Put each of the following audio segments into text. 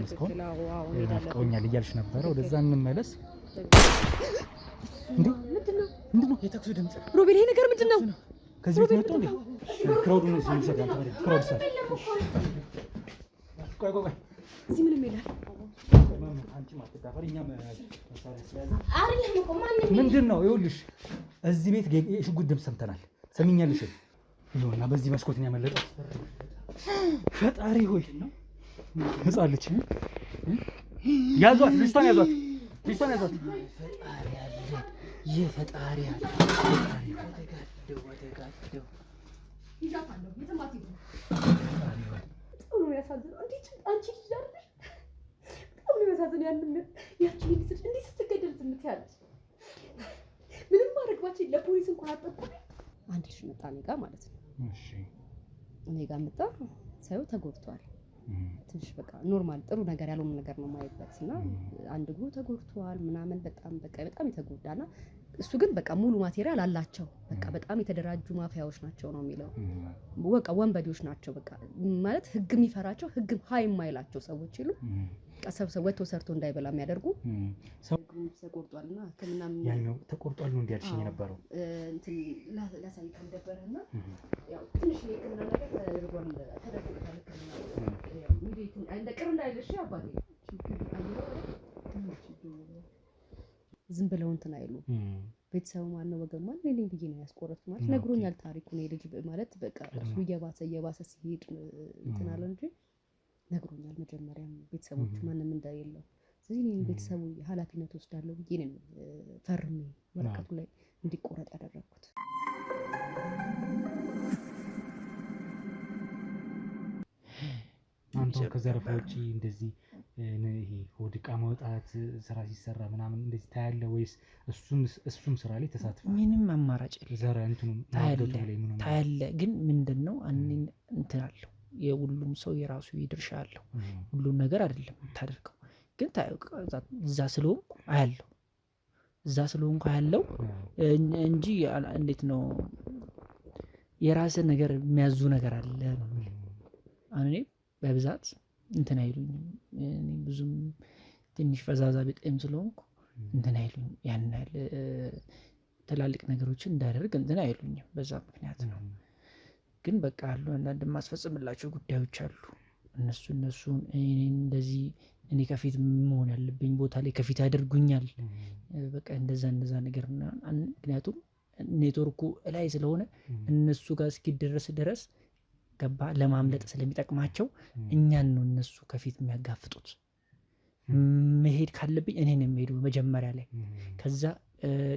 እስካሁን ናፍቀውኛል እያልሽ ነበረ። ወደዛ እንመለስ። እንዴ ምንድነው የተኩስ ድምጽ? ሮቤል ይሄ ነገር ምንድነው? ከዚህ ቤት መጥቶ እንዴ ክራውድ ነው የሚሰጋው። ክራውድ ሰር ቆይ እዚህ ምንም የለም። አንቺ ማትዳፈሪኛ ምንድነው? ይኸውልሽ እዚህ ቤት የሽጉጥ ድምጽ ሰምተናል። ሰሚኛልሽ? ይኸውና በዚህ መስኮት ነው ያመለጠው። ፈጣሪ ሆይ ህፃን ልጅ ያዟት፣ ልጅቷን ያዟት፣ ልጅቷን ያዟት። ፈጣሪ አለ፣ የፈጣሪ አለ። ወደጋደው ይዛፋለሁ የተማት ይሁን ጥሩ ያሳዝነው። እንዴት አንቺ ልጅ አይደል? ጥሩ ያሳዝነው። ያንን ያቺ ልጅ እንዴት ስትገደል ዝም ትያለሽ? ምንም ማድረግባችሁ ለፖሊስ እንኳን አጠቁኝ። አንድ ልጅ መጣ እኔ ጋር ማለት ነው። እሺ እኔ ጋር መጣ። ሳይው ተጎድቷል። ትንሽ በቃ ኖርማል ጥሩ ነገር ያልሆነ ነገር ነው ማይበትና አንድ እግሩ ተጎድቷል ምናምን በጣም የተጎዳና እሱ ግን በቃ ሙሉ ማቴሪያል አላቸው። በቃ በጣም የተደራጁ ማፊያዎች ናቸው ነው የሚለው። በቃ ወንበዴዎች ናቸው። በቃ ማለት ህግ የሚፈራቸው ህግ ሃይ የማይላቸው ሰዎች ይሉ ቀሰብሰብ ወጥቶ ሰርቶ እንዳይበላ የሚያደርጉ ሰው ተቆርጧልና ህክምና ያኛው ተቆርጧል ነው እንዲያልሽኝ የነበረው እንትን ላሳይ ከነበረና ያው ትንሽ የህክምና ነገር ተደርጓል ተደርጓል ህክምና ያው እንዴት እንደ ቅር እንዳይልሽ አባቴ ዝም ብለው እንትን አይሉ ቤተሰቡ ማን ነው ወገን ማን ነኝ ብዬ ነው ያስቆረጥኩት። ማለት ነግሮኛል ታሪኩን ልጅ ማለት በቃ እሱ እየባሰ ሲሄድ እንትን አለ እንጂ ነግሮኛል። መጀመሪያም ቤተሰቦቹ ማንንም እንዳይለው ስለዚህ እኔ ቤተሰቡ ኃላፊነት ወስዳለሁ ብዬ ነው ፈርሜ ወረቀቱ ላይ እንዲቆረጥ ያደረኩት። አንተ ከዘረፋ ውጪ እንደዚህ ይሄ ወድቃ መውጣት ስራ ሲሰራ ምናምን እንደዚህ ታያለ ወይስ እሱም ስራ ላይ ተሳትፎ? ምንም አማራጭ ዘራ እንትኑ ታያለ። ግን ምንድነው እንትን አለው የሁሉም ሰው የራሱ ይድርሻ አለው። ሁሉም ነገር አይደለም ታደርገው። ግን እዛ ስለሆንኩ አያለው እዛ ስለሆንኩ አያለው እንጂ እንዴት ነው የራስ ነገር የሚያዙ ነገር አለ ነው። እኔ በብዛት እንትን አይሉኝም። እኔ ብዙም ትንሽ ፈዛዛ በጣም ስለሆንኩ እንትን አይሉኝም። ያን ያህል ትላልቅ ነገሮችን እንዳደርግ እንትን አይሉኝም። በዛ ምክንያት ነው። ግን በቃ አሉ አንዳንድ ማስፈጽምላቸው ጉዳዮች አሉ። እነሱን እንደዚህ እኔ ከፊት መሆን ያለብኝ ቦታ ላይ ከፊት ያደርጉኛል። በቃ እንደዛ ነገር ነው። ምክንያቱም ኔትወርኩ ላይ ስለሆነ እነሱ ጋር እስኪደረስ ድረስ ገባ ለማምለጥ ስለሚጠቅማቸው እኛን ነው እነሱ ከፊት የሚያጋፍጡት። መሄድ ካለብኝ እኔ ነው የምሄደው መጀመሪያ ላይ። ከዛ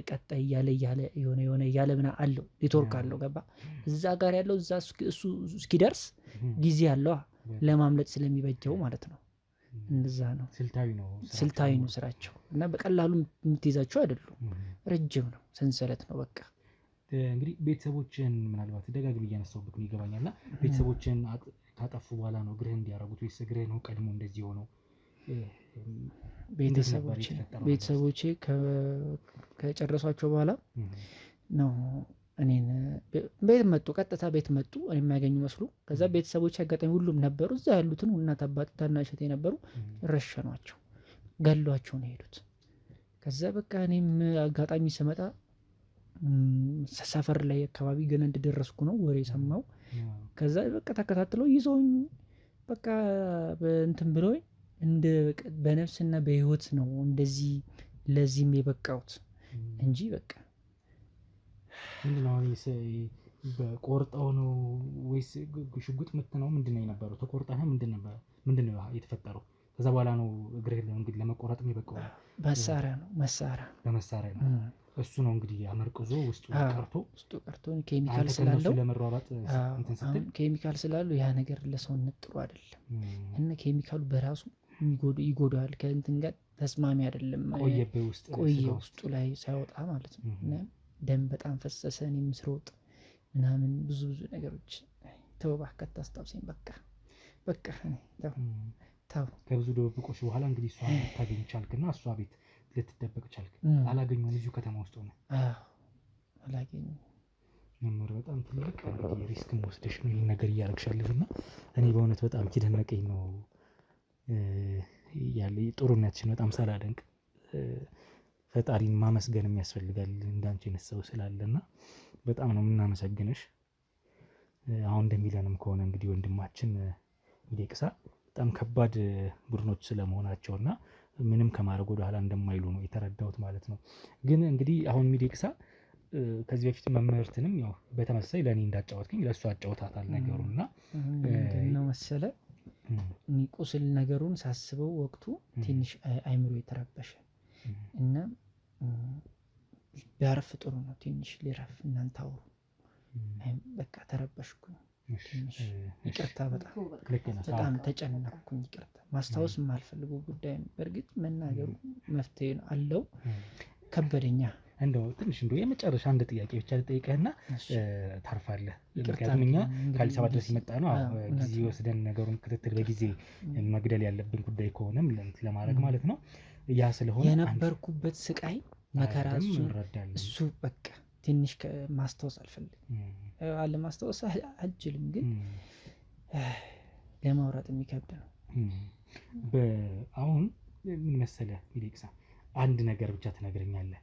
ቀጣይ እያለ የሆነ እያለ ምና አለው ኔትወርክ አለው ገባ እዛ ጋር ያለው እዛ እሱ እስኪደርስ ጊዜ አለው ለማምለጥ ስለሚበጀው ማለት ነው። እንደዛ ነው። ስልታዊ ነው ስራቸው እና በቀላሉ የምትይዛቸው አይደሉም። ረጅም ነው፣ ሰንሰለት ነው በቃ። እንግዲህ ቤተሰቦችን ምናልባት ደጋግም እያነሳሁበት ነው ይገባኛልና ቤተሰቦችን ካጠፉ በኋላ ነው እግርህን እንዲያረጉት ወይስ እግርህ ነው ቀድሞ እንደዚህ ሆነው? ቤተሰቦቼ ከጨረሷቸው በኋላ ነው እኔን ቤት መጡ። ቀጥታ ቤት መጡ እኔ የሚያገኙ መስሉ። ከዛ ቤተሰቦቼ አጋጣሚ ሁሉም ነበሩ እዛ ያሉትን እናት አባት ታናሽ እህቴ ነበሩ። ረሸኗቸው፣ ገሏቸው ነው የሄዱት። ከዛ በቃ እኔም አጋጣሚ ስመጣ ሰፈር ላይ አካባቢ ገና እንደደረስኩ ነው ወሬ ሰማው። ከዛ በቃ ተከታትለው ይዘውኝ በቃ በእንትን ብለውኝ እንደ በነፍስና በህይወት ነው እንደዚህ ለዚህም የበቃሁት እንጂ በቃ ምንድነው በቆርጠው ነው ወይስ ሽጉጥ ምት ነው? ምንድነው የነበረው? ተቆርጠህ ምንድነው የተፈጠረው? ከዛ በኋላ ነው እግርህ እንግዲህ ለመቆረጥም የበቃው? በመሳሪያ ነው። እሱ ነው እንግዲህ አመርቅዞ ውስጡ ቀርቶ ኬሚካል ስላለው ለመሯሯጥ እንትን ስትል ኬሚካል ስላለው ያ ነገር ለሰውነት ጥሩ አይደለም እና ኬሚካሉ በራሱ ይጎዳል። ከእንትን ጋር ተስማሚ አይደለም። ቆየ ውስጡ ላይ ሳይወጣ ማለት ነው። እና ደም በጣም ፈሰሰ። እኔም ስሮጥ ምናምን ብዙ ነገሮች ተወባከት ታስታውሰኝ በቃ ተው። ከብዙ ደብቆሽ በኋላ እንግዲህ እሷ ታገኝ ቻልክና እሷ ቤት ልትደበቅ ቻልክ? አላገኘሁም እዚሁ ከተማ ውስጥ ሆነ? አላገኘሁም። መኖር በጣም ትልቅ ሪስክ ወስደሽ ነው ይሄን ነገር እያደረግሻለሽ እና እኔ በእውነት በጣም ይደነቀኝ ነው። ያለ ጥሩነትሽን በጣም ሳላደንቅ ፈጣሪን ማመስገን የሚያስፈልጋል እንዳንቺ አይነት ሰው ስላለና በጣም ነው የምናመሰግንሽ። አሁን እንደሚለንም ከሆነ እንግዲህ ወንድማችን ሚዴቅሳ በጣም ከባድ ቡድኖች ስለመሆናቸውና ምንም ከማድረግ ወደ ኋላ እንደማይሉ ነው የተረዳሁት ማለት ነው። ግን እንግዲህ አሁን ሚዴቅሳ ከዚህ በፊት መምህርትንም ያው በተመሳሳይ ለእኔ እንዳጫወትክኝ ለእሱ አጫውታታል ነገሩን እና ነው መሰለ ቁስል ነገሩን ሳስበው ወቅቱ ትንሽ አይምሮ የተረበሸ እና ቢያርፍ ጥሩ ነው። ትንሽ ሊረፍ እናንተ አውሩ። በቃ ተረበሽኩኝ። ይቅርታ በጣም ተጨነቅኩኝ። ይቅርታ ማስታወስ የማልፈልገው ጉዳይ ነው። በእርግጥ መናገሩ መፍትሄ አለው። ከበደኛ እንደው ትንሽ እንደው የመጨረሻ አንድ ጥያቄ ብቻ ልጠይቅህና ታርፋለህ። ምክንያቱም እኛ ከአዲስ አበባ ድረስ የመጣ ነው ጊዜ ወስደን ነገሩን ክትትል በጊዜ መግደል ያለብን ጉዳይ ከሆነም ለማድረግ ማለት ነው። ያ ስለሆነ የነበርኩበት ስቃይ መከራ እሱ በቃ ትንሽ ማስታወስ አልፈልግም። አለማስታወስ አልችልም፣ ግን ለማውራት የሚከብድ ነው። አሁን ምን መሰለህ ሚዴቅሳ አንድ ነገር ብቻ ትነግረኛለህ።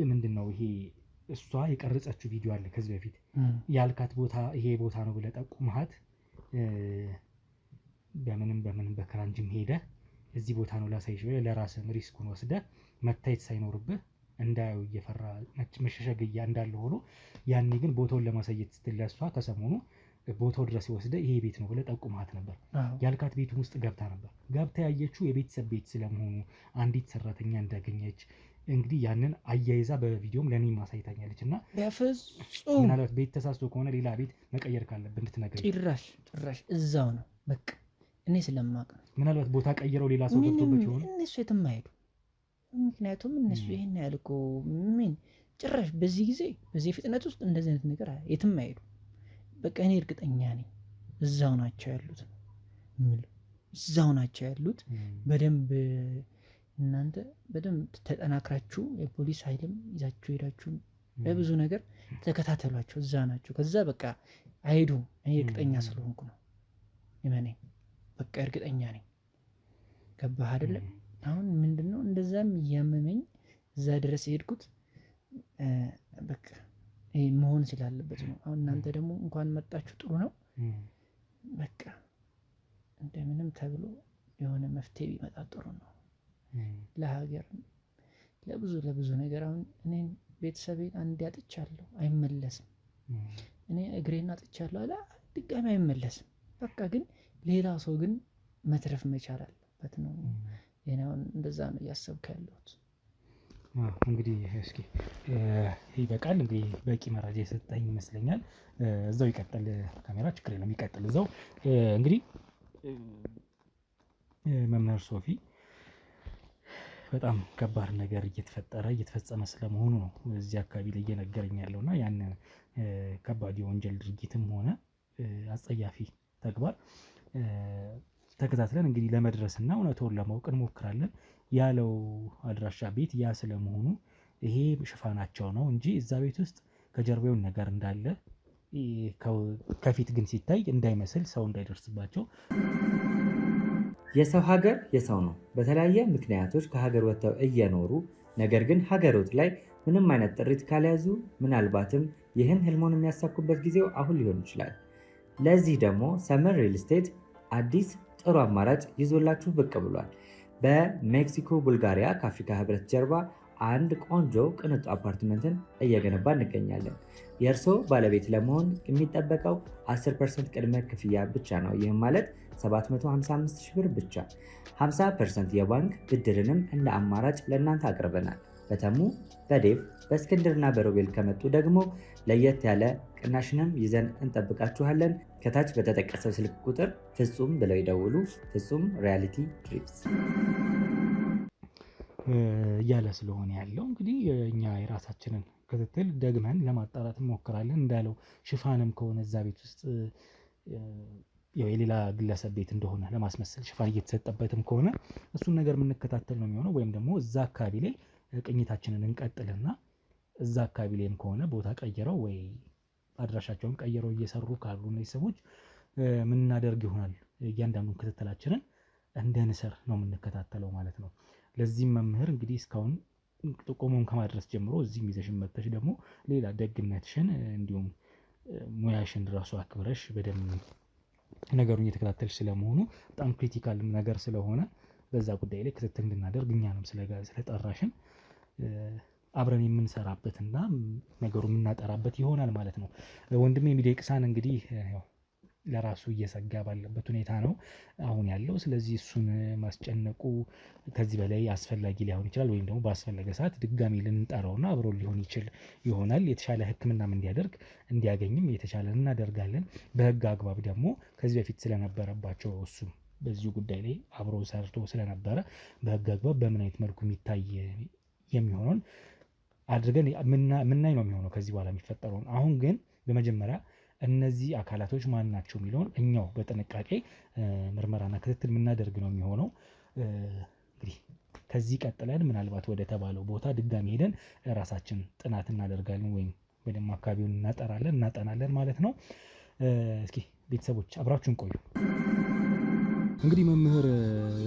ምንድን ነው ይሄ? እሷ የቀረጸችው ቪዲዮ አለ ከዚህ በፊት ያልካት ቦታ ይሄ ቦታ ነው ብለህ ጠቁመሃት በምንም በክራንጅም ሄደህ እዚህ ቦታ ነው ላሳይሽ ብለህ ለራስህ ሪስኩን ወስደህ መታየት ሳይኖርብህ እንዳየው እየፈራ መሸሸግያ እንዳለ ሆኖ ያኔ ግን ቦታውን ለማሳየት ስትል ለእሷ ከሰሞኑ ቦታው ድረስ ወስደህ ይሄ ቤት ነው ብለህ ጠቁመሃት ነበር። ያልካት ቤቱን ውስጥ ገብታ ነበር። ገብታ ያየችው የቤተሰብ ቤት ስለመሆኑ አንዲት ሰራተኛ እንዳገኘች እንግዲህ ያንን አያይዛ በቪዲዮም ለእኔ ማሳይታኛለች። እና በፍጹም ምናልባት ቤት ተሳስቶ ከሆነ ሌላ ቤት መቀየር ካለብን እንድትነግረኝ። ጭራሽ እዛው ነው በቃ እኔ ስለማውቅ ነው። ምናልባት ቦታ ቀይረው ሌላ ሰው ገብቶበት ይሆን? እነሱ የትም አይሄዱ። ምክንያቱም እነሱ ይሄን ያህል እኮ ምን ጭራሽ በዚህ ጊዜ በዚህ ፍጥነት ውስጥ እንደዚህ አይነት ነገር የትም አይሄዱ። በቃ እኔ እርግጠኛ ነኝ እዛው ናቸው ያሉት እዛው ናቸው ያሉት። በደንብ እናንተ በደንብ ተጠናክራችሁ የፖሊስ ኃይልም ይዛችሁ ሄዳችሁ በብዙ ነገር ተከታተሏቸው። እዛ ናቸው። ከዛ በቃ አይሄዱ። እኔ እርግጠኛ ስለሆንኩ ነው። እመነኝ፣ በቃ እርግጠኛ ነኝ። ገባህ አይደለም? አሁን ምንድነው እንደዛም እያመመኝ እዛ ድረስ የሄድኩት በቃ ይሄ መሆን ስላለበት ነው። አሁን እናንተ ደግሞ እንኳን መጣችሁ ጥሩ ነው። በቃ እንደምንም ተብሎ የሆነ መፍትሄ ቢመጣ ጥሩ ነው ለሀገር፣ ለብዙ ነገር። አሁን እኔን ቤተሰቤን አንድ ያጥቻለሁ፣ አይመለስም። እኔ እግሬን አጥቻለሁ አለ ድጋሚ አይመለስም። በቃ ግን ሌላ ሰው ግን መትረፍ መቻል አለበት ነው። የኔውን እንደዛ ነው እያሰብኩ ያለሁት። እንግዲህ እስኪ ይበቃል። እንግዲህ በቂ መረጃ የሰጠኝ ይመስለኛል። እዛው ይቀጥል፣ ካሜራ ችግር የለም ይቀጥል እዛው። እንግዲህ መምህር ሶፊ በጣም ከባድ ነገር እየተፈጸመ ስለመሆኑ ነው እዚህ አካባቢ ላይ እየነገረኝ ያለው እና ያንን ከባድ የወንጀል ድርጊትም ሆነ አጸያፊ ተግባር ተከታትለን እንግዲህ ለመድረስና እውነቱን ለማወቅ እንሞክራለን። ያለው አድራሻ ቤት ያ ስለመሆኑ ይሄ ሽፋናቸው ነው እንጂ እዛ ቤት ውስጥ ከጀርባውን ነገር እንዳለ ከፊት ግን ሲታይ እንዳይመስል ሰው እንዳይደርስባቸው። የሰው ሀገር የሰው ነው። በተለያየ ምክንያቶች ከሀገር ወጥተው እየኖሩ ነገር ግን ሀገሮት ላይ ምንም አይነት ጥሪት ካልያዙ ምናልባትም ይህን ህልሞን የሚያሳኩበት ጊዜው አሁን ሊሆን ይችላል። ለዚህ ደግሞ ሰመር ሪል ስቴት አዲስ ጥሩ አማራጭ ይዞላችሁ ብቅ ብሏል። በሜክሲኮ ቡልጋሪያ ከአፍሪካ ህብረት ጀርባ አንድ ቆንጆ ቅንጡ አፓርትመንትን እየገነባ እንገኛለን። የእርስዎ ባለቤት ለመሆን የሚጠበቀው 10% ቅድመ ክፍያ ብቻ ነው። ይህም ማለት 755,000 ብር ብቻ። 50% የባንክ ብድርንም እንደ አማራጭ ለእናንተ አቅርበናል። በተሙ በዴቭ በእስክንድርና በሮቤል ከመጡ ደግሞ ለየት ያለ ቅናሽንም ይዘን እንጠብቃችኋለን። ከታች በተጠቀሰው ስልክ ቁጥር ፍጹም ብለው ይደውሉ። ፍጹም ሪያሊቲ ድሪምስ እያለ ስለሆነ ያለው እንግዲህ እኛ የራሳችንን ክትትል ደግመን ለማጣራት እንሞክራለን። እንዳለው ሽፋንም ከሆነ እዛ ቤት ውስጥ የሌላ ግለሰብ ቤት እንደሆነ ለማስመሰል ሽፋን እየተሰጠበትም ከሆነ እሱን ነገር የምንከታተል ነው የሚሆነው። ወይም ደግሞ እዛ አካባቢ ላይ ቅኝታችንን እንቀጥልና እዛ አካባቢ ላይም ከሆነ ቦታ ቀይረው ወይ አድራሻቸውን ቀይረው እየሰሩ ካሉ እነዚህ ሰዎች ምን እናደርግ ይሆናል። እያንዳንዱን ክትትላችንን እንደ ንስር ነው የምንከታተለው ማለት ነው። ለዚህም መምህር እንግዲህ እስካሁን ጥቆማውን ከማድረስ ጀምሮ እዚህም ይዘሽን መጥተሽ ደግሞ ሌላ ደግነትሽን እንዲሁም ሙያሽን ራሱ አክብረሽ በደንብ ነገሩን እየተከታተልሽ ስለመሆኑ በጣም ክሪቲካል ነገር ስለሆነ በዛ ጉዳይ ላይ ክትትል እንድናደርግ እኛንም ስለጠራሽን አብረን የምንሰራበትና ነገሩ የምናጠራበት ይሆናል ማለት ነው። ወንድሜ ሚደቅሳን እንግዲህ ያው ለራሱ እየሰጋ ባለበት ሁኔታ ነው አሁን ያለው። ስለዚህ እሱን ማስጨነቁ ከዚህ በላይ አስፈላጊ ሊሆን ይችላል፣ ወይም ደግሞ ባስፈለገ ሰዓት ድጋሚ ልንጠራውና አብሮ ሊሆን ይችል ይሆናል። የተሻለ ሕክምናም እንዲያገኝም የተሻለ እናደርጋለን። በህግ አግባብ ደግሞ ከዚህ በፊት ስለነበረባቸው እሱም በዚሁ ጉዳይ ላይ አብሮ ሰርቶ ስለነበረ በህግ አግባብ በምን አይነት መልኩ የሚታይ የሚሆነውን አድርገን ምናይ ነው የሚሆነው ከዚህ በኋላ የሚፈጠረውን። አሁን ግን በመጀመሪያ እነዚህ አካላቶች ማን ናቸው የሚለውን እኛው በጥንቃቄ ምርመራና ክትትል የምናደርግ ነው የሚሆነው። እንግዲህ ከዚህ ቀጥለን ምናልባት ወደ ተባለው ቦታ ድጋሚ ሄደን ራሳችን ጥናት እናደርጋለን ወይም በደም አካባቢውን እናጠናለን ማለት ነው። እስኪ ቤተሰቦች አብራችሁን ቆዩ። እንግዲህ መምህር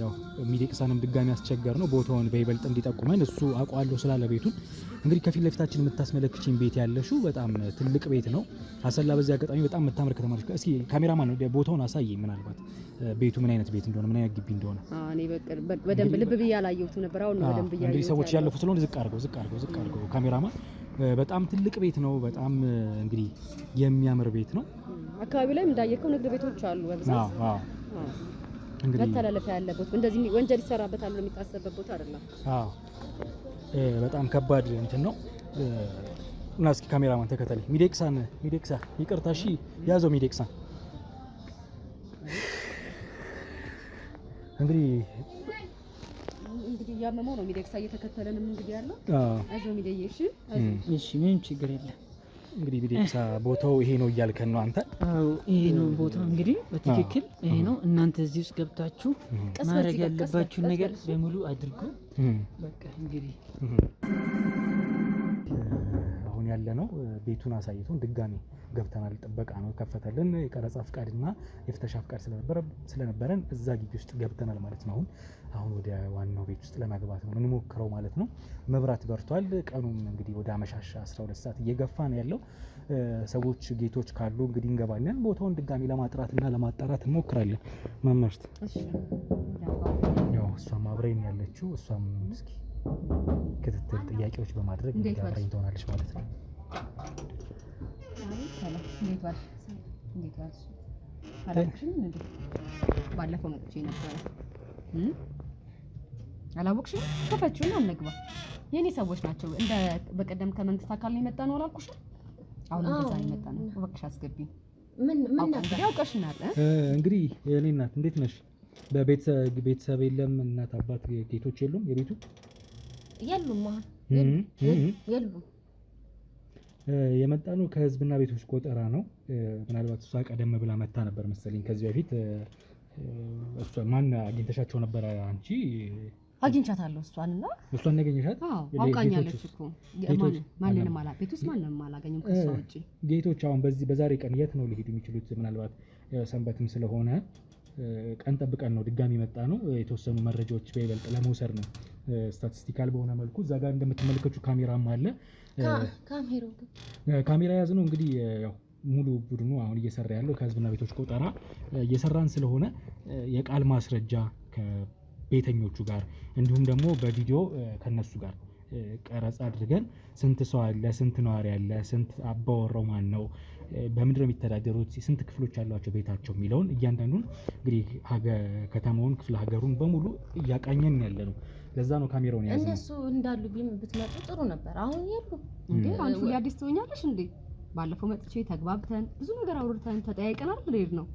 ያው ሚደቅሳንም ድጋሚ ያስቸገር ነው ቦታውን በይበልጥ እንዲጠቁመን እሱ አውቀዋለሁ ስላለ ቤቱን። እንግዲህ ከፊት ለፊታችን የምታስመለክችኝ ቤት ያለሽው በጣም ትልቅ ቤት ነው። አሰላ በዚህ አጋጣሚ በጣም የምታምር ከተማ ነች። እስኪ ካሜራማን ነው ቦታውን አሳየኝ፣ ምናልባት ቤቱ ምን አይነት ቤት እንደሆነ ምን አይነት ግቢ እንደሆነ። እኔ በደንብ ልብ ብዬ አላየሁትም ነበር። አሁን በደንብ ብዬ እንግዲህ ሰዎች ያለፉ ስለሆነ ዝቅ አድርገው ካሜራማን። በጣም ትልቅ ቤት ነው። በጣም እንግዲህ የሚያምር ቤት ነው። አካባቢው ላይ እንዳየከው ንግድ ቤቶች አሉ በብዛት። እንግዲህ መተላለፊያ ያለበት እንደዚህ ወንጀል ይሰራበታል የሚታሰብበት ቦታ አይደለም። በጣም ከባድ እንትን ነው። እና እስኪ ካሜራማን ተከተለኝ። ሚደቅሳ ይቅርታ፣ እሺ ያዘው ሚደቅሳ። እንግዲህ ያመመው ነው ሚደቅሳ እየተከተለንም እንግዲህ ያለው። አይዞህ ሚደዬ፣ እሺ ምንም ችግር የለም። እንግዲህ ሚደቅሳ ቦታው ይሄ ነው እያልከን ነው አንተ? አዎ ይሄ ነው ቦታው። እንግዲህ በትክክል ይሄ ነው። እናንተ እዚህ ውስጥ ገብታችሁ ማድረግ ያለባችሁን ነገር በሙሉ አድርጉ። በቃ እንግዲህ አሁን ያለ ነው ቤቱን አሳይቶን ድጋሚ ገብተናል። ጥበቃ ነው ከፈተልን። የቀረጻ ፍቃድና የፍተሻ ፍቃድ ስለነበረን እዛ ግቢ ውስጥ ገብተናል ማለት ነው። አሁን ወደ ዋናው ቤት ውስጥ ለመግባት ነው የምንሞክረው ማለት ነው። መብራት በርቷል። ቀኑም እንግዲህ ወደ አመሻሽ 12 ሰዓት እየገፋ ነው ያለው። ሰዎች ጌቶች ካሉ እንግዲህ እንገባለን። ቦታውን ድጋሚ ለማጥራትና ለማጣራት እንሞክራለን። መመርት ያው እሷም አብረኝ ያለችው እሷም እስኪ ክትትል ጥያቄዎች በማድረግ አብረኝ ትሆናለች ማለት ነው። ባለፈው መጥቼ ነበረ። አላወቅሽም? ከፈችውና እንግባ። የኔ ሰዎች ናቸው። እንደ በቀደም ከመንግስት አካል ነው የመጣ ነው አላልኩሽም? አሁን እንደዛ ነው የመጣ ነው። እባክሽ አስገቢ። ምን ነበር ያውቀሽናል? እንግዲህ የኔ እናት እንዴት ነሽ? በቤተሰብ የለም? እናት አባት ጌቶች የሉም? የቤቱ የሉም የሉም። የመጣ ነው ከህዝብና ቤቶች ቆጠራ ነው። ምናልባት እሷ ቀደም ብላ መታ ነበር መሰለኝ ከዚህ በፊት። እሷ ማን አግኝተሻቸው ነበር አንቺ? አግኝቻታለሁ እሷንና። እሷን ያገኘሻት? አውቃኛለች እኮ። ማንንም ቤት ውስጥ ማንንም አላገኘም ከሷ ውጪ። ጌቶች አሁን በዛሬ ቀን የት ነው ሊሄዱ የሚችሉት? ምናልባት ሰንበትም ስለሆነ ቀን ጠብቀን ነው ድጋሚ መጣ ነው። የተወሰኑ መረጃዎች በይበልጥ ለመውሰድ ነው ስታቲስቲካል በሆነ መልኩ። እዛ ጋር እንደምትመለከቱ ካሜራም አለ። ካሜራ ያዝ ነው እንግዲህ ያው ሙሉ ቡድኑ አሁን እየሰራ ያለው ከህዝብና ቤቶች ቆጠራ እየሰራን ስለሆነ የቃል ማስረጃ ከቤተኞቹ ጋር እንዲሁም ደግሞ በቪዲዮ ከነሱ ጋር ቀረጻ አድርገን ስንት ሰው አለ፣ ስንት ነዋሪ አለ፣ ስንት አባወራው ማን ነው፣ በምንድነው የሚተዳደሩት፣ ስንት ክፍሎች ያሏቸው ቤታቸው የሚለውን እያንዳንዱን እንግዲህ ከተማውን ክፍለ ሀገሩን በሙሉ እያቃኘን ያለ ነው። ለዛ ነው ካሜራውን ያዘ። እነሱ እንዳሉ ብትመጡ ጥሩ ነበር። አሁን የሉ እንዴ? አንቺ ሊያዲስ ትሆኛለሽ እንዴ? ባለፈው መጥቼ ተግባብተን ብዙ ነገር አውርተን ተጠያይቀናል። ልሄድ ነው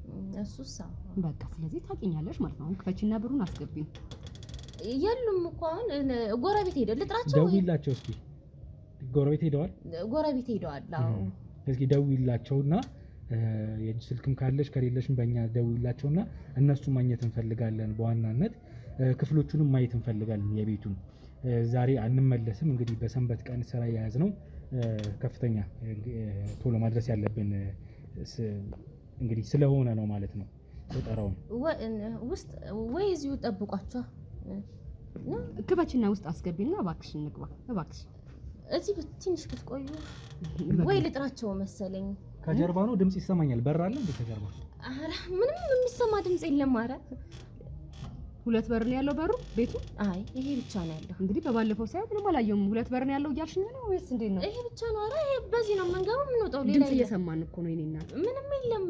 እሱሳ በቃ። ስለዚህ ታውቂኛለሽ ማለት ነው። አሁን ክፈችና ብሩን አስገቢኝ። የሉም እኮ አሁን ጎረቤት ሄደ። ልጥራቸው? ደውይላቸው እስኪ። ጎረቤት ሄደዋል? ጎረቤት ሄደዋል። አዎ እስኪ ደውይላቸውና የእጅ ስልክም ካለሽ ከሌለሽም በእኛ ደውይላቸውና እነሱን ማግኘት እንፈልጋለን። በዋናነት ክፍሎቹንም ማየት እንፈልጋለን። የቤቱን ዛሬ አንመለስም። እንግዲህ በሰንበት ቀን ስራ የያዝነው ከፍተኛ ቶሎ ማድረስ ያለብን እንግዲህ ስለሆነ ነው ማለት ነው። ቆጠራውን ውስጥ ወይ እዚሁ ጠብቋቸው። ግባችና ውስጥ አስገቢና እባክሽ እንግባ እባክሽ። እዚህ ትንሽ ብትቆዩ ወይ ልጥራቸው መሰለኝ። ከጀርባ ነው ድምጽ ይሰማኛል። በር አለ እንዴ ከጀርባ? ኧረ ምንም የሚሰማ ድምጽ የለም። ኧረ ሁለት በር ነው ያለው በሩ ቤቱ? አይ ይሄ ብቻ ነው ያለው። እንግዲህ በባለፈው ሳይሆን ምንም አላየሁም። ሁለት በር ነው ያለው እያልሽኝ ነው ወይስ እንዴት ነው? ይሄ ብቻ ነው። ኧረ ይሄ በዚህ ነው የምንገባው የምንወጣው። ሌላ ድምጽ እየሰማን እኮ ነው። የኔና ምንም የለም።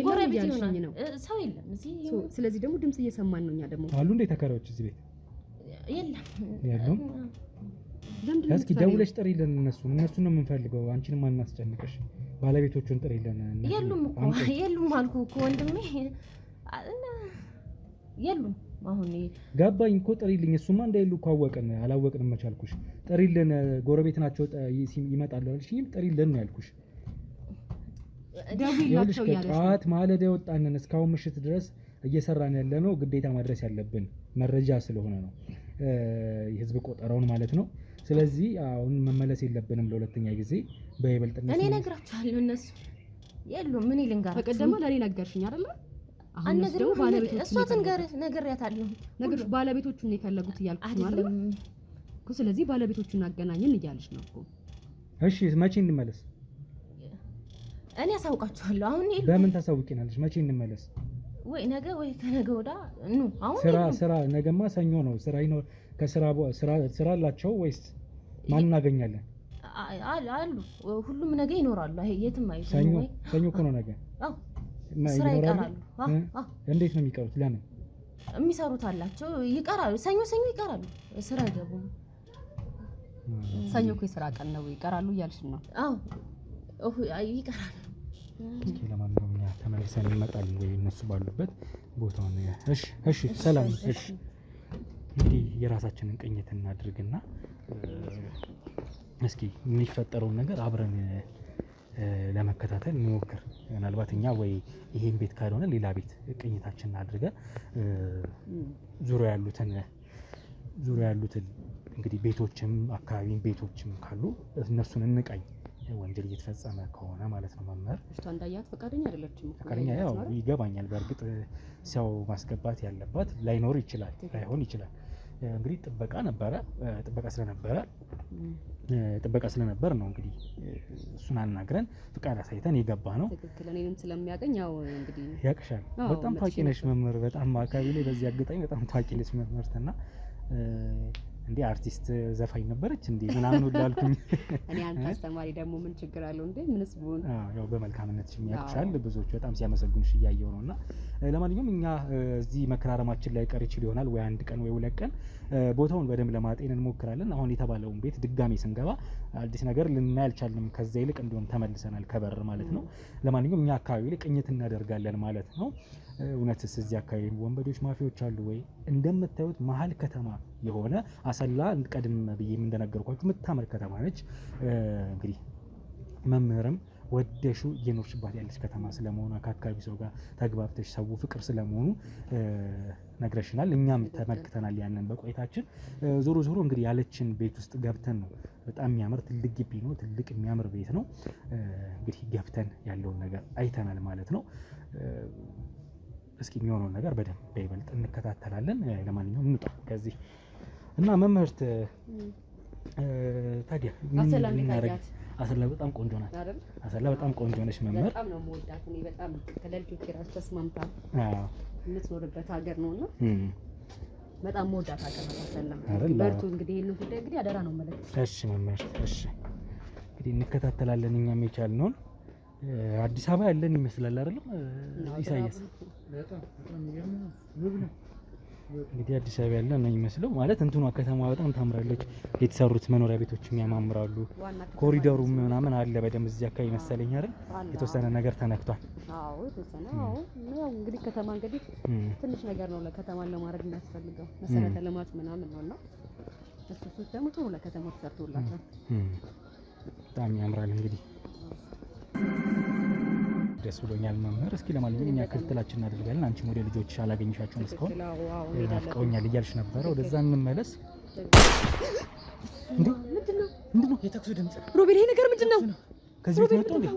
ጎረቤት ይሆናል ነው። ሰው የለም እዚህ። ስለዚህ ደግሞ ድምጽ እየሰማን ነው። እኛ ደግሞ አሉ እንዴ ተከራዮች እዚህ ቤት? የለም የለም። እስኪ ደውለሽ ጥሪልን እነሱን ነው የምንፈልገው። አንቺንም አናስጨንቅሽ። ባለቤቶቹን ጥሪልን። የሉም እኮ የሉም አልኩህ እኮ ወንድሜ የሉም። አሁን ገባኝ እኮ ጥሪልኝ። እሱማ እንደሌሉ እኮ አላወቅንም መቻልኩሽ። ጥሪልን ጎረቤት ናቸው ይመጣሉ አልሽኝም? ጥሪልን ነው ያልኩሽ። ደውይላቸው ያለሽ ጠዋት ማለዳ የወጣንን እስካሁን ምሽት ድረስ እየሰራን ያለ ነው። ግዴታ ማድረስ ያለብን መረጃ ስለሆነ ነው፣ የህዝብ ቆጠራውን ማለት ነው። ስለዚህ አሁን መመለስ የለብንም ለሁለተኛ ጊዜ በይበልጥ እኔ እነግራቸዋለሁ። እነሱ የሉም። ምን ይልንጋራችሁ? በቀደም ለኔ ነገርሽኝ አይደል? አሁን ነው ባለቤቶቹ እሷ ነግሬያታለሁ። ነገርሽ ባለቤቶቹን ነው የፈለጉት እያልኩሽ ነው አይደል እኮ። ስለዚህ ባለቤቶቹን አገናኘን እያልሽ ነው እኮ። እሺ መቼ እንመለስ? እኔ አሳውቃችኋለሁ። አሁን በምን ታሳውቂናለሽ? መቼ እንመለስ? ወይ ነገ ወይ ከነገ ወዳ ኑ። አሁን ስራ ነገማ ሰኞ ነው። ስራ ይኖር ስራ አላቸው ወይስ ማን እናገኛለን? አሉ ሁሉም ነገ ይኖራሉ። አይ የትም አይዙ። ሰኞ እኮ ነው ነገ። አዎ ስራ ይቀራሉ። እንዴት ነው የሚቀሩት? ለምን የሚሰሩት አላቸው ይቀራሉ። ሰኞ ይቀራሉ፣ ስራ አይገቡም። ሰኞ እኮ የስራ ቀን ነው። ይቀራሉ እያልሽ ነው? አዎ ይቀራሉ። እስኪ ለማንኛውም እኛ ተመልሰን እንመጣለን ወይ እነሱ ባሉበት ቦታውን። እሺ ሰላም። እሺ እንግዲህ የራሳችንን ቅኝት እናድርግና እስኪ የሚፈጠረውን ነገር አብረን ለመከታተል እንሞክር። ምናልባት እኛ ወይ ይሄን ቤት ካልሆነ ሌላ ቤት ቅኝታችንን አድርገን ዙሪያ ያሉትን እንግዲህ ቤቶችም አካባቢን ቤቶችም ካሉ እነሱን እንቃኝ። ወንጀል እየተፈጸመ ከሆነ ማለት ነው። መምህር እሷ እንዳያት ፈቃደኛ አይደለችም። ፈቃደኛ ያው ይገባኛል። በእርግጥ ሰው ማስገባት ያለባት ላይኖር ይችላል፣ ላይሆን ይችላል። እንግዲህ ጥበቃ ስለነበር ነው እንግዲህ እሱን አናግረን ፍቃድ አሳይተን የገባ ነው። ትክክል። እኔንም ስለሚያገኝ ያው እንግዲህ ያቅሻል። በጣም ታዋቂ ነሽ መምህር። በጣም አካባቢ ላይ በዚህ አጋጣሚ በጣም ታዋቂ ነሽ መምህርትና እንዴ አርቲስት ዘፋኝ ነበረች እንዴ ምናምን ወዳልኩኝ። እኔ አንተ አስተማሪ ደግሞ ምን ችግር አለው እንዴ? ምንስ ቢሆን ያው በመልካምነትሽ የሚያውቁሻል ብዙዎች በጣም ሲያመሰግኑሽ እያየሁ ነውና፣ ለማንኛውም እኛ እዚህ መከራረማችን ላይ ቀር ይችል ይሆናል ወይ አንድ ቀን ወይ ሁለት ቀን ቦታውን በደንብ ለማጤን እንሞክራለን። አሁን የተባለውን ቤት ድጋሜ ስንገባ አዲስ ነገር ልናይ አልቻልንም። ከዛ ይልቅ እንዲሁም ተመልሰናል ከበር ማለት ነው። ለማንኛውም እኛ አካባቢ ላይ ቅኝት እናደርጋለን ማለት ነው። እውነትስ እዚህ አካባቢ ወንበዴዎች ማፊያዎች አሉ ወይ? እንደምታዩት መሀል ከተማ የሆነ አሰላ ቀድም ብዬም እንደነገርኳችሁ የምታምር ከተማ ነች። እንግዲህ መምህርም ወደሹ እየኖርሽባት ያለች ከተማ ስለመሆኑ ከአካባቢ ሰው ጋር ተግባብተሽ ሰው ፍቅር ስለመሆኑ ነግረሽናል። እኛም ተመልክተናል ያንን በቆይታችን። ዞሮ እንግዲህ ያለችን ቤት ውስጥ ገብተን ነው። በጣም የሚያምር ትልቅ ግቢ ነው። ትልቅ የሚያምር ቤት ነው። እንግዲህ ገብተን ያለውን ነገር አይተናል ማለት ነው። እስኪ የሚሆነውን ነገር በደንብ በይበልጥ እንከታተላለን። ለማንኛውም እንውጣ ከዚህ እና መምህርት ታዲያ አሰላ በጣም ቆንጆ ናት። አሰላ በጣም ቆንጆ ነች መምህር። በጣም ነው የምወዳት እኔ በጣም ከልጆቼ ራሱ ተስማምታ የምትኖርበት ሀገር ነውና በጣም የምወዳት ሀገር ነው አሰላ። በርቱ እንግዲህ ይሄንን ጉዳይ እንግዲህ አደራ ነው ማለት። እሺ መምህር፣ እሺ እንግዲህ እንከታተላለን እኛም የቻልነውን። አዲስ አበባ ያለን ይመስላል አይደለም ኢሳያስ? እንግዲህ አዲስ አበባ ያለ ነው የሚመስለው። ማለት እንትኗ ከተማ በጣም ታምራለች። የተሰሩት መኖሪያ ቤቶችም ያማምራሉ። ኮሪደሩ ምናምን አለ በደንብ እዚህ አካባቢ መሰለኝ አይደል? የተወሰነ ነገር ተነክቷል። አዎ የተወሰነ። አዎ ያው እንግዲህ ከተማ እንግዲህ ትንሽ ነገር ነው ለከተማን ለማድረግ የሚያስፈልገው መሰረተ ልማት ምናምን ነውና እሱ ደግሞ ጥሩ ለከተማው ተሰርቶላታል። በጣም ያምራል። እንግዲህ ደስ ብሎኛል መምህር። እስኪ ለማንኛውም እኛ ክትትላችን እናደርጋለን። አንቺም ወደ ልጆች አላገኘሻቸውም እስካሁን ናፍቀውኛል እያልሽ ነበረ። ወደዛ እንመለስ። እንዴ ምንድነው የተኩሱ ድምጽ? ሮቤል ይሄ ነገር ምንድነው? ከዚህ ቤት መጣው እንዴ?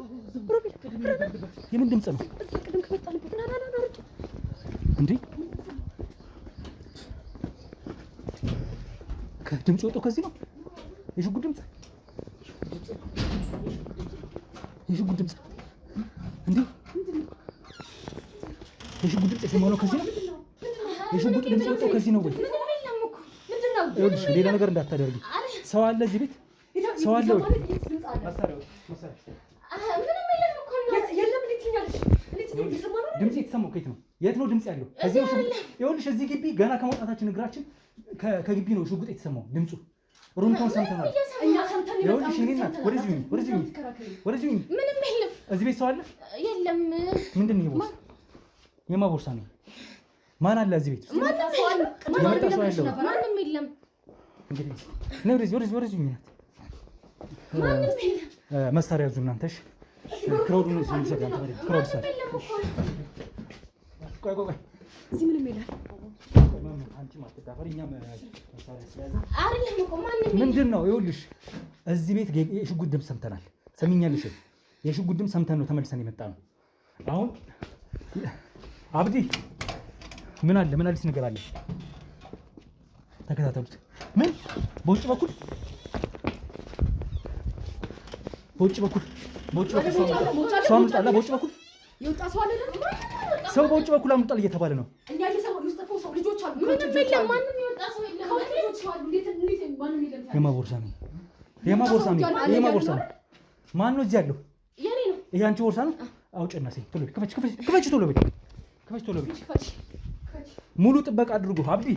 ሮቤል የምን ድምጽ ነው? እንዴ ድምፅ ወጣው ከዚህ ነው የሽጉጥ ድምፅ እንዴ የሽጉጥ ድምፅ የሰማነው ከዚህ ነው የሽጉጥ ድምፅ ወጣው ከዚህ ነው ወይ ይኸውልሽ ሌላ ነገር እንዳታደርጊ ሰው አለ እዚህ ቤት ሰው አለ ወይ ድምፅ የተሰማው ከየት ነው የት ነው ድምፅ ያለው እዚህ ነው ይኸውልሽ እዚህ ግቢ ገና ከመውጣታችን እግራችን ከግቢ ነው ሽጉጥ የተሰማው ድምፁ ሩምታውን ሰምተናል እኛ ሰምተን ይኸውልሽ እኔ እናት ወደዚህ ምንም የለም እዚህ ቤት ሰው አለ የለም ምንድን ነው ቦርሳ የማ ቦርሳ ነው ማን አለ እዚህ ቤት ማንም የለም እንግዲህ ነው ወደዚህ እናት መሳሪያ ያዙ እናንተሽ ክራውዱን ሲሰጋን ክራውድ ሰር ቆይ እዚህ ምንም የለም አንቺ ማትዳፈሪኛ መሳሪያ ስለያዘ አይደለም እኮ ማንም ምንድን ነው ይኸውልሽ እዚህ ቤት የሽጉጥ ድምፅ ሰምተናል ሰሚኛልሽ የሽጉጥ ድምፅ ሰምተን ነው ተመልሰን የመጣ ነው አሁን አብዲ ምን አዲስ ነገር አለ ተከታተሉት ምን በውጭ በኩል ሰው አምልጧል በውጭ በኩል የወጣ ሰው አለ ሰው በውጭ በኩል አምልጧል እየተባለ ነው እኛ እየሰማን ውስጥ ሰው ልጆች አሉ ምንም የለም ማንም የወጣ ሰው የለም ልጆች አሉ እንዴት ማንም የለም የማ ቦርሳ ነው ማን ነው እዚህ ያለው የኔ ነው ይሄ አንቺ ቦርሳ ነው አውጭና ሰይ ቶሎ ክፈች ቶሎ በይ ሙሉ ጥበቃ አድርጉ አብዲ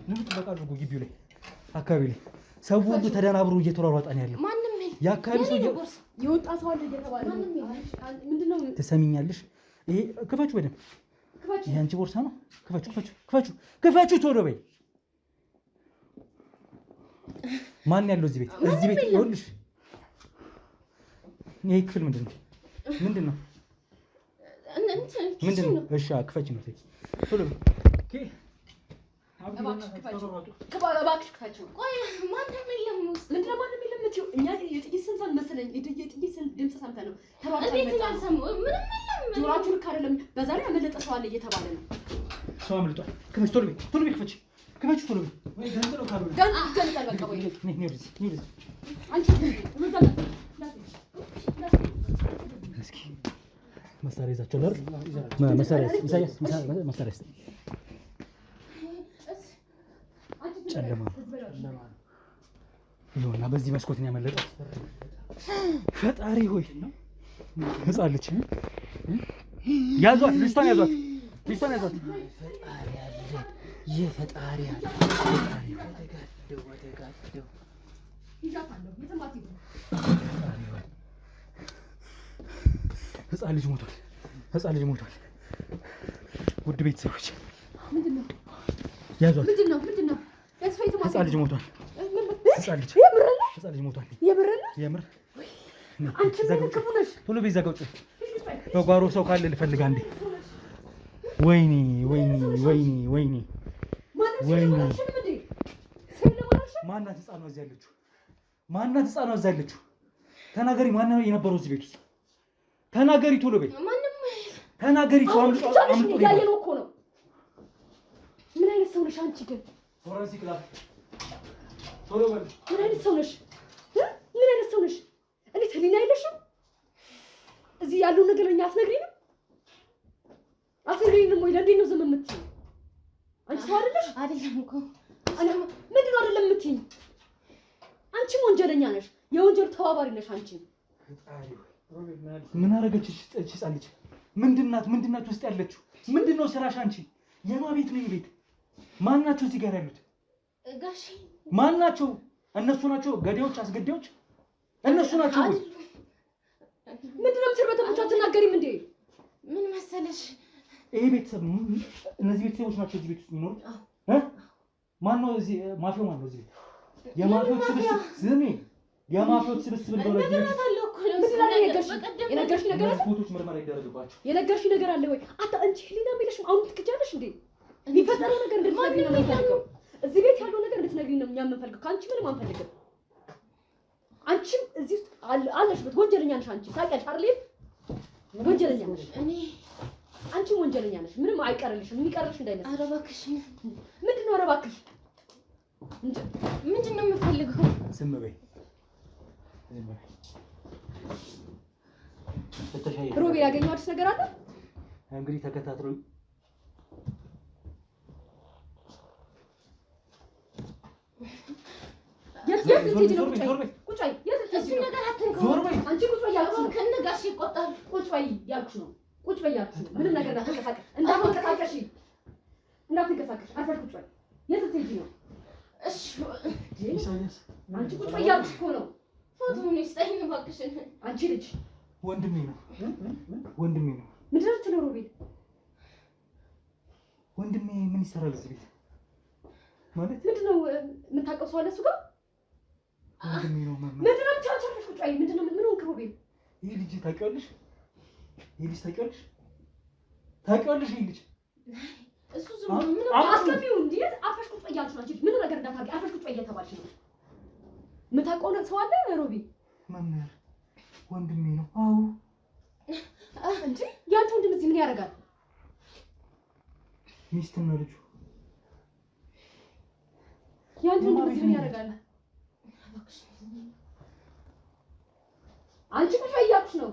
ሙሉ ጥበቃ አድርጉ ግቢው ላይ አካባቢ ላይ ሰው ሁሉ ተደናብሮ እየተሯሯጠ ነው ያለው ማንም የአካባቢ ሰው የወጣ ሰው አለ እየተባለ ምንድነው ትሰሚኛለሽ ይሄ ክፈቹ በደንብ ይሄ አንቺ ቦርሳ ነው ክፈቹ ቶሎ በይ ማን ያለው እዚህ ቤት ይኸውልሽ ይሄ ክፍል ምንድን ነው እሺ ክፈች ነው ቶሎ በይ እባክሽ ክፈችው ቆይ ማንም የለም ምንድነው ማንም የለም እትዩ እኛ የጥይት ስንት መሰለኝ የጥይት ድምፅ ሰምተን ነው ጆሮአችሁ ልክ አይደለም በዛ ላይ ያመለጠ ሰው አለ እየተባለ ነው ሰው አምልጧል ክፈች ቶሎ በይ ክፈች ቶሎ በይ ወይ ገንጥሎ ካሉ ገንጥሎ በቃ ወይ ነይ አንቺ እስኪ መሳሪያ ይዛቸው ነው መሳሪያ መሳሪያ ጨለማ ይኸውና በዚህ መስኮት ነው ያመለጠው ፈጣሪ ሆይ ህፃን ልጅ ያዟት ልጅቷን ያዟት ፈጣሪ ያለ ህፃን ልጅ ሞቷል ውድ ቤተሰቦች ያዟት ምንድነው ህፃን ልጅ ሞቷል የምር አንቺ ምን ክፉ ነሽ ቶሎ ቤዛ ጋውጭ በጓሮ ሰው ካለ ልፈልጋ እንዴ ወይኔ ማናት ህፃኗ እዚያ ያለችው ተናገሪ ማን ነው የነበረው እዚህ ቤት ውስጥ ተናገሪ ቶሎ በይ ተናገሪ ሰው አምልጦ ያየነው እኮ ነው ምን አይነት ሰው ነሽ አንቺ ግን ፎረንሲክ ላብ ቶሎ በል ምን አይነት ሰው ነሽ እንዴት ህሊና የለሽም እዚህ ያለው ነገር ለኛ አትነግሪንም ወይ ለእንዴት ነው ዝም የምትይው አንቺ ሰው አይደለም እኮ ምንድን ነው አይደለም የምትይኝ አንቺም ወንጀለኛ ነሽ የወንጀሉ ተባባሪ ነሽ አንቺ ምን አደረገችሽ እቺ ህፃን ልጅ ምንድናት ውስጥ ያለችው ምንድነው ስራሽ አንቺ የማ ቤት ነው ቤት ማን ናቸው እዚህ ጋር ያሉት ጋሽ ማን ናቸው እነሱ ናቸው ገዳዮች አስገዳዮች እነሱ ናቸው ምንድነው ትርበተብቻ አትናገሪም እንዴ ምን መሰለሽ ይሄ ቤተሰብ እነዚህ ቤተሰቦች ናቸው እዚህ ቤት ውስጥ የሚኖሩት ማን ነው እዚህ ማፊያው ማን ነው እዚህ የማፊያዎች ስብስብ ዝም የማፊያዎች ስብስብ እንደሆነ የነገርሽኝ ነገር አለ ፎቶች ምርመራ ይደረግባቸው የነገርሽኝ ነገር አለ ወይ አንቺ ህሊና የሚለሽም አሁን ትክጃለሽ እንዴ የሚፈጠረው ነገር እንድትነግሪኝ ነው የምንፈልገው እዚህ ቤት ያለው ነገር እንድትነግሪኝ ነው እኛ የምንፈልገው ከአንቺ ምንም አንፈልግም አንቺም እዚህ ውስጥ አለሽበት ወንጀለኛ ነሽ አንቺ ታውቂያለሽ አይደል ወንጀለኛ ነሽ እኔ አንቺ ወንጀለኛ ነሽ። ምንም አይቀርልሽም። የሚቀርልሽ እንዳይመስልሽ። ኧረ እባክሽ ምንድን ነው? ኧረ እባክሽ ምንድን ነው የምፈልገው? ዝም በይ። ሮቤል ያገኘው አዲስ ነገር አለ? እንግዲህ ተከታትሎ የት ልትሄጂ ነው? ቁጭ በይ። የት ልትሄጂ ነው? ነገር አትንከው። ዞር በይ። አንቺ ቁጭ በይ ያልኩሽ ነው። ከነጋሽ ይቆጣል። ቁጭ በይ ያልኩሽ ነው። ቁጭ በይ ያልኩሽ ነው። ምንም ነገር እንዳትንቀሳቀሽ አርፈሽ ቁጭ በይ። የት ልትሄጂ ነው? እሺ አንቺ ቁጭ በይ ያልኩሽ እኮ ነው። ፎቶውን ይስጠኝ እባክሽን። አንቺ ልጅ ወንድሜ ነው። ምንድን ነው የምትለው? ሮቤል ወንድሜ ምን ይሰራል እዚህ ቤት? ማለት ምንድን ነው የምታውቀው ሰው አለ እሱ ጋር? ወንድሜ ነው። ምንድን ነው የምትያቸው? ቁጭ በይ። ምንድን ነው ምን ሆንክ ሮቤል? ይሄ ልጅ ታውቂዋለሽ? ይሄ ልጅ እሱ ዝም ብሎ ምን አስገቢው እንዴ? አርፈሽ ቁጭ በይ ያልኩሽ ነው። አንቺ ምንም ነገር እንዳታውቂ አርፈሽ ቁጭ በይ እየተባልሽ ነው። የምታውቀው ሰው አለ ሮቤል? መምህር ወንድሜ ነው። አዎ እንዴ ያንተ ወንድም እዚህ ምን ያደርጋል? ሚስትና ልጁ። ያንተ ወንድም እዚህ ምን ያደርጋል? አንቺ ቁጭ በይ እያልኩሽ ነው።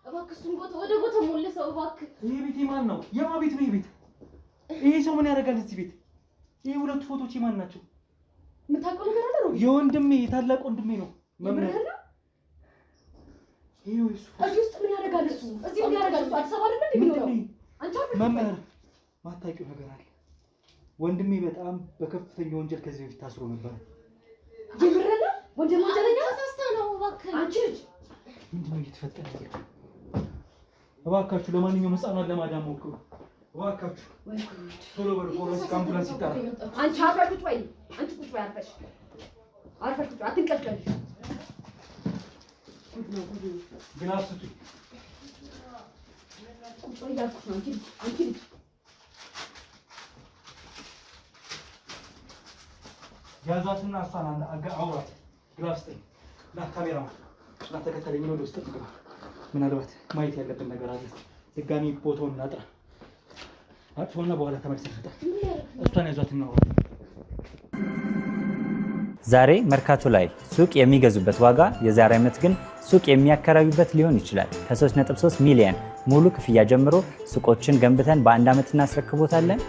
እባክሽን ወደ ቦታ ሞልሰው እባክህ። ይሄ ቤት የማን ነው? የማን ቤት ነው ይሄ ቤት? ይሄ ሰው ምን ያደርጋል እዚህ ቤት? ይሄ ሁለቱ ፎቶዎች የማን ናቸው? የምታውቀው ነገር አለ ሮቤል? የወንድሜ የታላቅ ወንድሜ ነው። መምህር እዚህ ውስጥ ምን ያደርጋል እሱ? እዚህ ምን ያደርጋል እሱ? አዲስ አበባ አይደል የሚኖረው? አንቺ መምህር ማታውቂው ነገር አለ። ወንድሜ በጣም በከፍተኛ ወንጀል ከዚህ በፊት ታስሮ ነበር። ይብረና ወንጀለኛ ተሳስተ ነው እባክህ። አንቺ ልጅ ምንድን ነው እየተፈጠረ ያለው? እባካችሁ ለማንኛውም ህፃኗን ለማዳን ሞክሩ። እባካችሁ ቶሎ በሉ። ፎረንሲክ አምቡላንስ ይጠራ። አንቺ አርፈሽ ቁጭ በይ። አንቺ ቁጭ በይ። አርፈሽ ቁጭ በይ። አትንቀልቀልሽ። ግን አስጡኝ። ቁጭ በይ ያልኩሽ ነው። አንቺ ልጅ ያዟትና እሷን አውራት። ግላፍ ስጠኝ እና ካሜራ እና ተከተለኝ። ወደ ውስጥ ግባ። ምናልባት ማየት ያለብን ነገር አለ። ድጋሚ ቦታውን እናጥራ። አጥፎና በኋላ ተመልሰን እንመጣ። እሷን ያዟትና አውራት። ዛሬ መርካቶ ላይ ሱቅ የሚገዙበት ዋጋ የዛሬ ዓመት ግን ሱቅ የሚያከራዩበት ሊሆን ይችላል። ከ3.3 ሚሊዮን ሙሉ ክፍያ ጀምሮ ሱቆችን ገንብተን በአንድ ዓመት እናስረክቦታለን።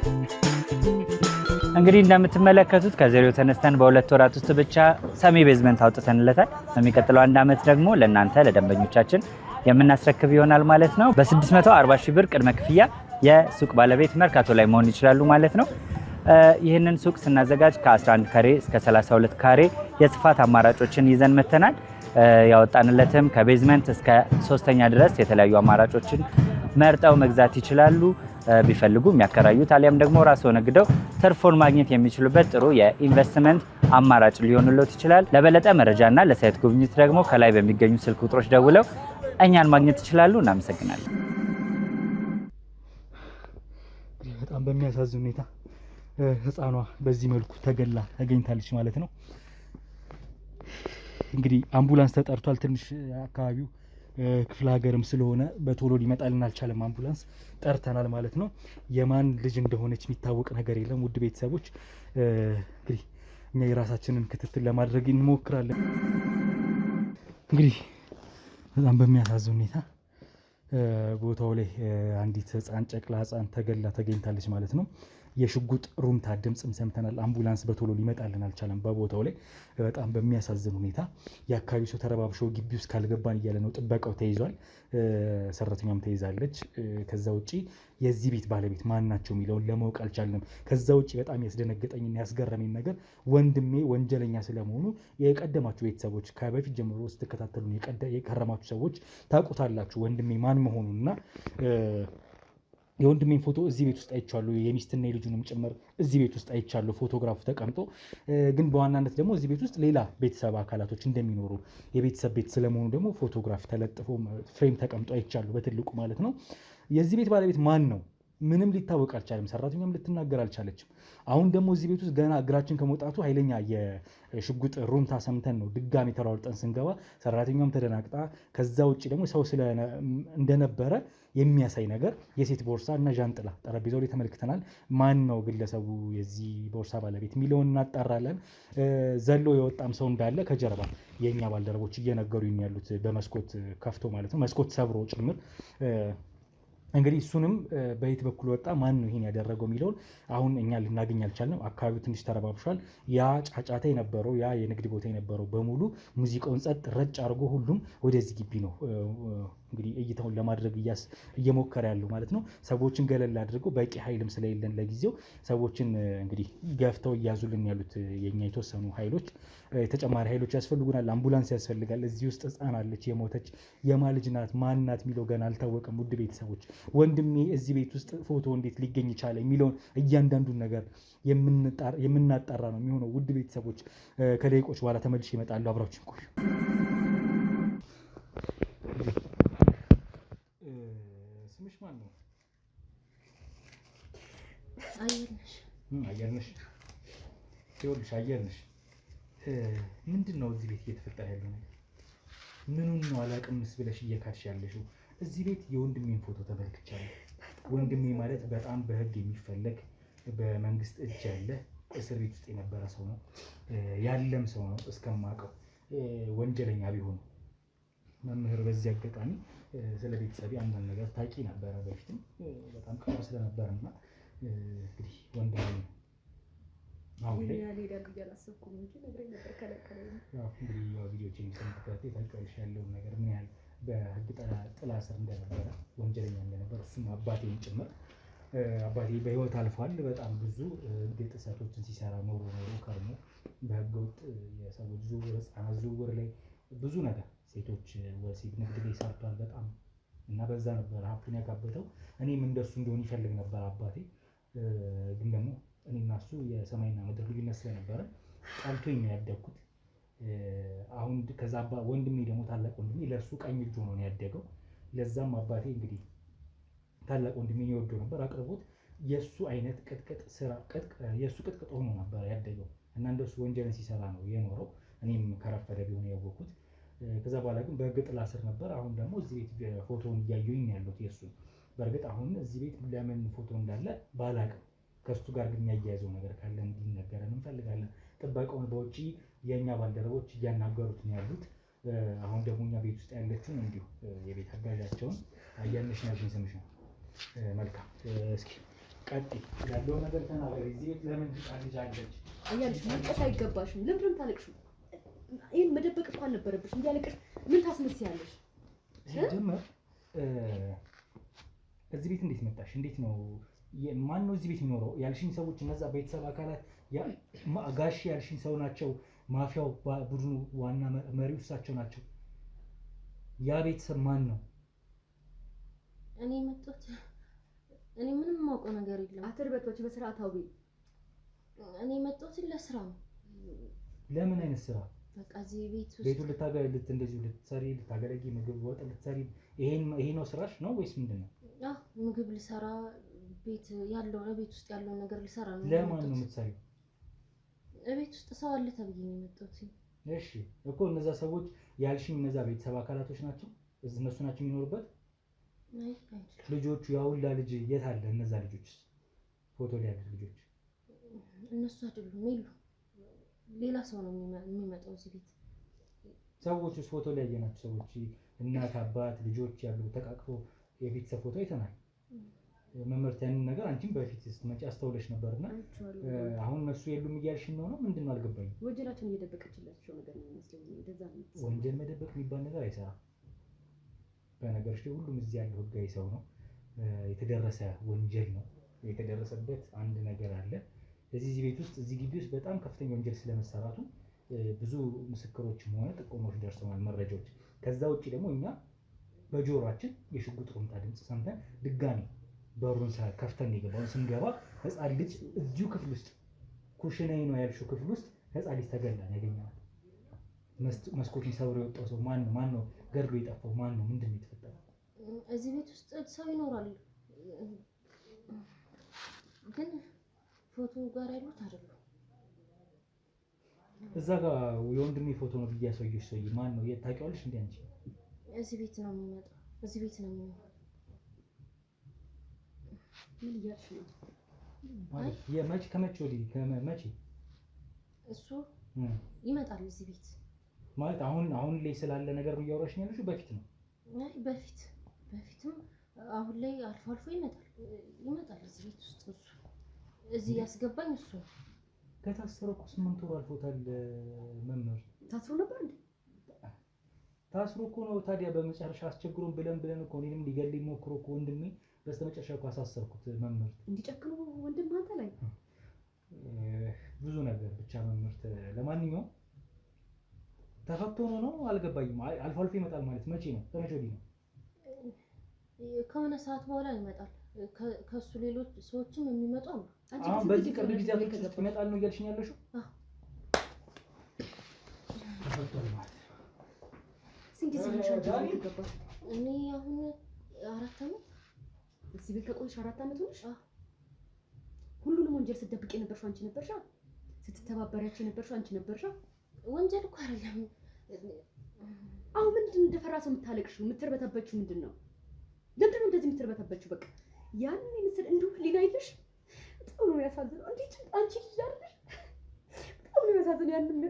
እንግዲህ እንደምትመለከቱት ከዜሮ ተነስተን በሁለት ወራት ውስጥ ብቻ ሰሚ ቤዝመንት አውጥተንለታል። በሚቀጥለው አንድ ዓመት ደግሞ ለእናንተ ለደንበኞቻችን የምናስረክብ ይሆናል ማለት ነው። በ640 ሺህ ብር ቅድመ ክፍያ የሱቅ ባለቤት መርካቶ ላይ መሆን ይችላሉ ማለት ነው። ይህንን ሱቅ ስናዘጋጅ ከ11 ካሬ እስከ 32 ካሬ የስፋት አማራጮችን ይዘን መተናል። ያወጣንለትም ከቤዝመንት እስከ 3ኛ ድረስ የተለያዩ አማራጮችን መርጠው መግዛት ይችላሉ። ቢፈልጉ የሚያከራዩት አሊያም ደግሞ ራስዎ ነግደው ትርፎን ማግኘት የሚችሉበት ጥሩ የኢንቨስትመንት አማራጭ ሊሆንልዎት ይችላል። ለበለጠ መረጃና ለሳይት ጉብኝት ደግሞ ከላይ በሚገኙ ስልክ ቁጥሮች ደውለው እኛን ማግኘት ይችላሉ። እናመሰግናለን። በጣም በሚያሳዝን ሁኔታ ህፃኗ በዚህ መልኩ ተገላ ተገኝታለች ማለት ነው። እንግዲህ አምቡላንስ ተጠርቷል። ትንሽ አካባቢው ክፍለ ሀገርም ስለሆነ በቶሎ ሊመጣልን አልቻለም። አምቡላንስ ጠርተናል ማለት ነው። የማን ልጅ እንደሆነች የሚታወቅ ነገር የለም። ውድ ቤተሰቦች እንግዲህ እኛ የራሳችንን ክትትል ለማድረግ እንሞክራለን። እንግዲህ በጣም በሚያሳዝን ሁኔታ ቦታው ላይ አንዲት ህፃን ጨቅላ ህፃን ተገላ ተገኝታለች ማለት ነው። የሽጉጥ ሩምታ ድምፅም ሰምተናል። አምቡላንስ በቶሎ ሊመጣልን አልቻለም በቦታው ላይ። በጣም በሚያሳዝን ሁኔታ የአካባቢው ሰው ተረባብሾ ግቢ ውስጥ ካልገባን እያለ ነው። ጥበቃው ተይዟል፣ ሰራተኛም ተይዛለች። ከዛ ውጭ የዚህ ቤት ባለቤት ማን ናቸው የሚለውን ለማወቅ አልቻልንም። ከዛ ውጭ በጣም ያስደነገጠኝና ያስገረመኝ ነገር ወንድሜ ወንጀለኛ ስለመሆኑ የቀደማችሁ ቤተሰቦች ከበፊት ጀምሮ ስትከታተሉን የከረማችሁ ሰዎች ታውቁታላችሁ ወንድሜ ማን መሆኑንና የወንድሜን ፎቶ እዚህ ቤት ውስጥ አይቻለሁ። የሚስትና የልጁንም ጭምር እዚህ ቤት ውስጥ አይቻለሁ ፎቶግራፉ ተቀምጦ። ግን በዋናነት ደግሞ እዚህ ቤት ውስጥ ሌላ ቤተሰብ አካላቶች እንደሚኖሩ የቤተሰብ ቤት ስለመሆኑ ደግሞ ፎቶግራፍ ተለጥፎ ፍሬም ተቀምጦ አይቻለሁ በትልቁ ማለት ነው። የዚህ ቤት ባለቤት ማን ነው? ምንም ሊታወቅ አልቻለም። ሰራተኛም ልትናገር አልቻለችም። አሁን ደግሞ እዚህ ቤት ውስጥ ገና እግራችን ከመውጣቱ ኃይለኛ የሽጉጥ ሩምታ ሰምተን ነው ድጋሚ ተሯርጠን ስንገባ ሰራተኛውም ተደናግጣ፣ ከዛ ውጭ ደግሞ ሰው እንደነበረ የሚያሳይ ነገር የሴት ቦርሳ እና ዣንጥላ ጠረጴዛው ላይ ተመልክተናል። ማን ነው ግለሰቡ የዚህ ቦርሳ ባለቤት የሚለውን እናጣራለን። ዘሎ የወጣም ሰው እንዳለ ከጀርባ የእኛ ባልደረቦች እየነገሩኝ ያሉት በመስኮት ከፍቶ ማለት ነው፣ መስኮት ሰብሮ ጭምር እንግዲህ እሱንም በየት በኩል ወጣ፣ ማን ነው ይሄን ያደረገው የሚለውን አሁን እኛ ልናገኝ አልቻልንም። አካባቢው ትንሽ ተረባብሿል። ያ ጫጫታ የነበረው ያ የንግድ ቦታ የነበረው በሙሉ ሙዚቃውን ጸጥ ረጭ አድርጎ ሁሉም ወደዚህ ግቢ ነው እንግዲህ እይታውን ለማድረግ እየሞከረ ያለው ማለት ነው። ሰዎችን ገለል አድርገው በቂ ኃይልም ስለሌለን ለጊዜው ሰዎችን እንግዲህ ገፍተው እያዙልን ያሉት የኛ የተወሰኑ ኃይሎች፣ ተጨማሪ ኃይሎች ያስፈልጉናል። አምቡላንስ ያስፈልጋል። እዚህ ውስጥ ሕፃን አለች፣ የሞተች የማን ልጅ ናት ማናት የሚለው ገና አልታወቀም። ውድ ቤተሰቦች ወንድሜ እዚህ ቤት ውስጥ ፎቶ እንዴት ሊገኝ ይቻለ የሚለውን እያንዳንዱን ነገር የምናጣራ ነው የሚሆነው። ውድ ቤተሰቦች ከደቂቆች በኋላ ተመልሼ እመጣለሁ። አብራችን ቆዩ። ስምሽ ማን ነው? አየርነሽ። ይኸውልሽ አየርነሽ፣ ምንድን ነው እዚህ ቤት እየተፈጠረ ያለው ነገር? ምኑን ነው አላቅምስ ብለሽ እየካድሽ ያለሽው? እዚህ ቤት የወንድሜን ፎቶ ተመልክቻለሁ። ወንድሜ ማለት በጣም በህግ የሚፈለግ በመንግስት እጅ ያለ እስር ቤት ውስጥ የነበረ ሰው ነው፣ ያለም ሰው ነው እስከማውቀው። ወንጀለኛ ቢሆን መምህር፣ በዚህ አጋጣሚ ስለ ቤተሰቤ አንዳንድ ነገር ታውቂ ነበረ በፊትም በጣም ቅርብ ስለነበር እና እንግዲህ ወንድሜ አሁን ላይ ቪዲዮችን የምትከታተይ ታውቂያለሽ ያለውን ነገር ምን ያህል በህግ ጥላ ስር እንደነበረ ወንጀለኛ እንደነበር እሱም አባቴን ጭምር። አባቴ በህይወት አልፏል። በጣም ብዙ ህግ ጥሰቶችን ሲሰራ ኖሮ ከርሞ በህገ ወጥ የሰዎች ዝውውር፣ ህፃናት ዝውውር ላይ ብዙ ነገር ሴቶች ወሲብ ንግድ ላይ ሰርቷል በጣም እና በዛ ነበር ሀብቱን ያካበተው። እኔም እንደሱ እንደሆን ይፈልግ ነበር አባቴ። ግን ደግሞ እኔና እሱ የሰማይና ምድር ልዩነት ስለነበረ ጠልቶኝ ነው ያደግኩት። አሁን ከዛ ወንድሜ ደግሞ ታላቅ ወንድሜ ለእሱ ቀኝ እጁ ሆኖ ነው ያደገው። ለዛም አባቴ እንግዲህ ታላቅ ወንድሜን ይወደው ነበር፣ አቅርቦት የእሱ አይነት የእሱ ቅጥቅጥ ሆኖ ነበር ያደገው እና እንደሱ ወንጀልን ሲሰራ ነው የኖረው። እኔም ከረፈደ ቢሆን ያወቅኩት። ከዛ በኋላ ግን በህግ ጥላ ስር ነበር። አሁን ደግሞ እዚህ ቤት ፎቶውን እያየሁኝ ያለሁት የእሱ። በእርግጥ አሁን እዚህ ቤት ለምን ፎቶ እንዳለ ባላቅም ከእሱ ጋር ግን የሚያያይዘው ነገር ካለ እንዲነገረን እንፈልጋለን። ጥበቃውን በውጭ የእኛ ባልደረቦች እያናገሩት ነው ያሉት። አሁን ደግሞ እኛ ቤት ውስጥ ያለችውን እንዲሁ የቤት አጋዣቸውን አያነሽ ናሽን ስምሽ ነው። መልካም እስኪ ቀጥይ ያለው ነገር ተናገሪ። እዚህ ቤት ለምን ህፃን ልጅ አለች? አያነሽ ማልቀስ አይገባሽም። ለምንድን ነው ታለቅሽው? ይሄን መደበቅ እኮ አልነበረብሽ። እንዲያለቅሽ ምን ታስመስያለሽ? ሲጀመር እዚህ ቤት እንዴት መጣሽ? እንዴት ነው ማን ነው እዚህ ቤት የሚኖረው ያልሽኝ ሰዎች እነዛ ቤተሰብ አካላት ጋሽ ያልሽኝ ሰው ናቸው። ማፊያው ቡድኑ ዋና መሪው እሳቸው ናቸው። ያ ቤተሰብ ማን ነው? እኔ መጣሁት። እኔ ምንም የማውቀው ነገር የለም። አትርበቶች በስርዓት አውሪ። እኔ መጣሁት ለስራ ነው። ለምን አይነት ስራ? በቃ እዚህ ቤት ውስጥ ቤቱ እንደዚሁ ልትሰሪ ልታገለጊ ምግብ ወጥ ልትሰሪ ይሄ ነው ስራሽ ነው ወይስ ምንድን ነው? ምግብ ልሰራ ቤት ውስጥ ያለውን ነገር ልሰራ ነው። ለማን ነው የምትሰሪው? ቤት ውስጥ ሰው አለ ተብዬ ነው የመጣሁት። እሺ እኮ እነዛ ሰዎች ያልሽኝ እነዛ ቤተሰብ አካላቶች ናቸው? እነሱ ናቸው የሚኖሩበት? ልጆቹ ያውላ ልጅ የት አለ? እነዛ ልጆች ፎቶ ላይ ያሉት ልጆች እነሱ አይደሉም። የሉ ሌላ ሰው ነው የሚመጣው እዚህ ቤት። ሰዎች ውስጥ ፎቶ ላይ ያየናቸው ሰዎች እናት፣ አባት፣ ልጆች ያሉ ተቃቅፎ የቤተሰብ ፎቶ አይተናል። መምህርት ያንን ነገር አንቺም በፊት ስትመጪ አስተውለሽ ነበርና አሁን እነሱ የሉም እያልሽኝ ነው? ምንድን ነው አልገባኝም። ወንጀላቸውን እየደበቀችላቸው ነገር ነው የሚመስለኝ። እንደዛ ነው። ወንጀል መደበቅ የሚባል ነገር አይሰራም። በነገርሽ ላይ ሁሉም እዚህ ያለው ህጋዊ ሰው ነው። የተደረሰ ወንጀል ነው የተደረሰበት አንድ ነገር አለ። እዚህ ቤት ውስጥ እዚህ ግቢ ውስጥ በጣም ከፍተኛ ወንጀል ስለመሰራቱ ብዙ ምስክሮችም ሆነ ጥቆሞች ደርሰዋል፣ መረጃዎች። ከዛ ውጭ ደግሞ እኛ በጆሮአችን የሽጉጥ ሩምታ ድምፅ ሰምተን ድጋሚ በሩን ከፍተን የገባው ስንገባ ህፃን ልጅ እዚሁ ክፍል ውስጥ ኩሽናዬ ነው ያልሽው ክፍል ውስጥ ህፃን ልጅ ተገላን ያገኘናል። መስኮቱን ሰብሮ የወጣው ሰው ማን ነው? ማን ነው ገድሎ የጠፋው? ማን ነው? ምንድን ነው የተፈጠረው? እዚህ ቤት ውስጥ ሰው ይኖራል። ግን ፎቶ ጋር ያሉት አይደሉም። እዛ ጋር የወንድሜ ፎቶ ነው ብዬ ያሳየሽ ሰውዬ ማን ነው? የት ታውቂዋለሽ እንዴ አንቺ? እዚህ ቤት ነው የሚመጣው። እዚህ ቤት ነው የሚመጣው። ምን እያልሽ ነው? ማለት የመቼ ከመቼ ወዲህ ከመቼ እሱ ይመጣል እዚህ ቤት ማለት አሁን ላይ ስላለ ነገር ነው እያወራሽ ነው ያለሽው? በፊት ነው? አይ በፊትም አሁን ላይ አልፎ አልፎ ይመጣል እዚህ ቤት ውስጥ። እሱ እዚህ ያስገባኝ እሱ ከታሰረ እኮ 8 ወር አልፎታል። መምህር ታስሮ ነበር እንዴ? ታስሮ እኮ ነው ታዲያ። በመጨረሻ አስቸግሮን ብለን እኮ እኔንም ሊገለኝ ሞክሮ እኮ ወንድሜ በስተመጨረሻ እኮ አሳሰርኩት። መምህር እንዲጨክኑ ወንድም አንተ ላይ ብዙ ነገር ብቻ መምህርት። ለማንኛውም ተፈቶ ነው አልገባኝም። አልፎ አልፎ ይመጣል ማለት መቼ ነው? ከመቼ ወዲህ ነው? ከሆነ ሰዓት በኋላ ይመጣል። ከሱ ሌሎች ሰዎችም የሚመጡ አሉ። አሁን በዚህ ቅርብ ጊዜያቶች ውስጥ ይመጣል ነው እያልሽኝ ያለሽው? ተፈቷል ማለት ስንት ጊዜ ገባ? እኔ አሁን 4 ዓመት እዚህ ቤት ከቆይሽ 4 ዓመት ሆነሽ? ሁሉንም ወንጀል ስትደብቅ የነበርሽው አንቺ ነበርሻ? ስትተባበሪያቸው የነበርሽው አንቺ ነበርሻ? ወንጀል እኮ አይደለም። አሁን ምንድን እንደፈራ ሰው የምታለቅሽው የምትርበተበችው ምንድን ነው? ለምንድን ነው እንደዚህ የምትርበተበችው? በቃ ያንን ምስል እንዲሁ ህሊና የለሽ? በጣም ነው የሚያሳዝነው። እንዴት አንቺ ልጅ አይደለሽ? በጣም ነው የሚያሳዝነው። ያንን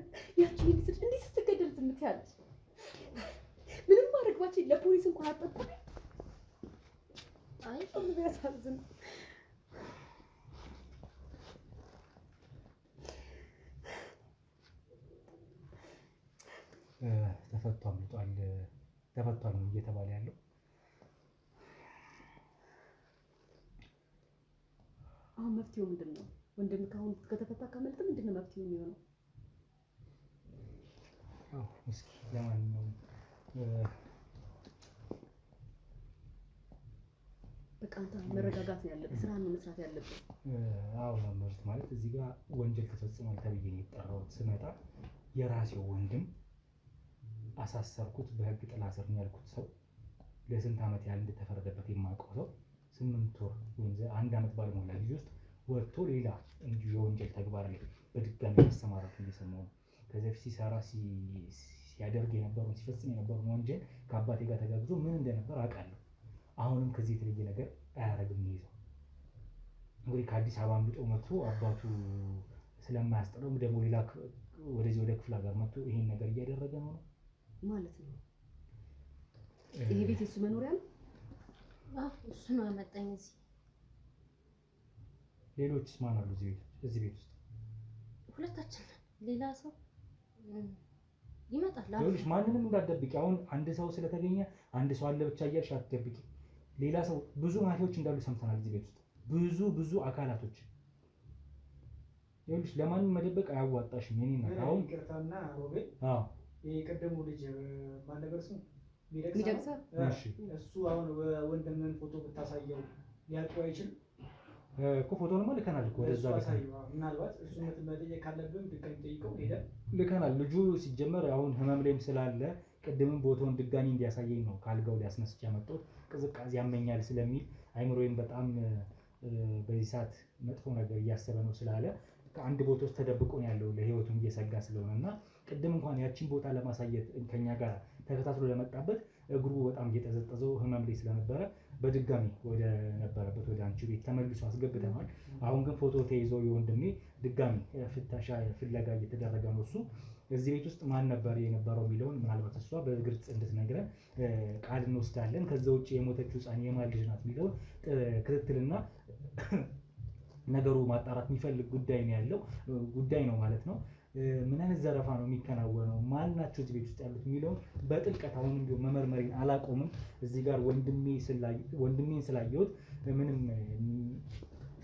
ያቺ ምስል እንዴት ስትገደል ዝም ትያለሽ? ምንም ማድረግ ባችኝ ለፖሊስ እንኳን አጠቆኝ። አይ በጣም ነው የሚያሳዝነው። ተፈቷል ነው እየተባለ ያለው። አሁን መፍትሄው ምንድን ነው? ወንድም ካሁን ከተፈታ ከመልጥ ምንድን ነው መፍትሄው የሚሆነው? እስኪ ለማንኛውም በቃ አንተ መረጋጋት ነው ያለብህ፣ ስራህን ነው መስራት ያለብህ። አዎ መምህርት፣ ማለት እዚህ ጋር ወንጀል ተፈጽሟል ተብዬ ነው የጠራሁት። ስመጣ የራሴው ወንድም አሳሰርኩት፣ በህግ ጥላ ስር ነው ያልኩት ሰው ለስንት ዓመት ያህል እንደተፈረደበት የማውቀው ሰው 8 ወር ወይም 1 ዓመት ባልሞላ ጊዜ ውስጥ ወጥቶ ሌላ እንዲሁ የወንጀል ተግባር ላይ በድጋሚ መሰማራቱ እየሰማሁ ነው። ከዚህ በፊት ሲሰራ ሲያደርግ የነበረውን ሲፈጽም የነበረውን ወንጀል ከአባቴ ጋር ተጋግዞ ምን እንደነበር አውቃለሁ። አሁንም ከዚህ የተለየ ነገር አያደርግም። ይይዘው እንግዲህ ከአዲስ አበባ አምልጦ መጥቶ አባቱ ስለማያስጠላው ደግሞ ሌላ ወደዚህ ወደ ክፍለ ሀገር መጥቶ ይሄን ነገር እያደረገ ነው ማለት ነው። ይሄ ቤት የሱ መኖሪያ ነው? እሱ ነው ያመጣኝ እዚህ። ሌሎችስ ማን አሉ እዚህ ቤት ውስጥ? ሁለታችን። ሌላ ሰው ይመጣል። ይኸውልሽ ማንንም እንዳትደብቂ። አሁን አንድ ሰው ስለተገኘ አንድ ሰው አለ ብቻ እያልሽ አትደብቂ። ሌላ ሰው ብዙ ማፊያዎች እንዳሉ ሰምተናል እዚህ ቤት ውስጥ ብዙ አካላቶች። ይኸውልሽ ለማንም መደበቅ አያዋጣሽም። የኔ እናት አሁን ይቅርታና ሮቤል፣ ይሄ ቀደሙ ልጅ ማን ነበር ስሙ? ሚደቅሳ። እሺ እሱ አሁን ወንድምን ፎቶ ብታሳየው ሊያውቀው አይችልም እኮ። ፎቶንማ ልከናል እኮ ወደዛ ልከናል። ምናልባት እሱ መጠየቅ ካለብን ድጋሚ ጠይቀው ሄደን ልከናል። ልጁ ሲጀመር አሁን ህመም ላይም ስላለ ቅድምም ቦታውን ድጋሚ እንዲያሳየኝ ነው ካልጋው ላይ አስነስቼ ያመጣሁት። ቅዝቃዜ ያመኛል ስለሚል አይምሮዬም በጣም በዚህ ሰዓት መጥፎ ነገር እያሰበ ነው ስላለ ከአንድ ቦታ ውስጥ ተደብቆ ነው ያለው ለህይወቱም እየሰጋ ስለሆነ እና ቅድም እንኳን ያቺን ቦታ ለማሳየት ከኛ ጋር ተከታትሎ ለመጣበት እግሩ በጣም እየጠዘጠዘው ህመም ላይ ስለነበረ በድጋሚ ወደ ነበረበት ወደ አንቺ ቤት ተመልሶ አስገብተናል። አሁን ግን ፎቶ ተይዞ የወንድሜ ድጋሚ ፍተሻ ፍለጋ እየተደረገ ነው። እሱ እዚህ ቤት ውስጥ ማን ነበር የነበረው የሚለውን ምናልባት እሷ በግልጽ እንድትነግረን ቃል እንወስዳለን። ከዛ ውጭ የሞተችው ህፃን የማን ልጅ ናት የሚለውን ክትትልና ነገሩ ማጣራት የሚፈልግ ጉዳይ ነው ያለው ጉዳይ ነው ማለት ነው። ምን አይነት ዘረፋ ነው የሚከናወነው፣ ማን ናቸው እዚህ ቤት ውስጥ ያሉት የሚለውን በጥልቀት አሁንም ቢሆን መመርመሪን አላቆምም። እዚህ ጋር ወንድሜን ስላየሁት ምንም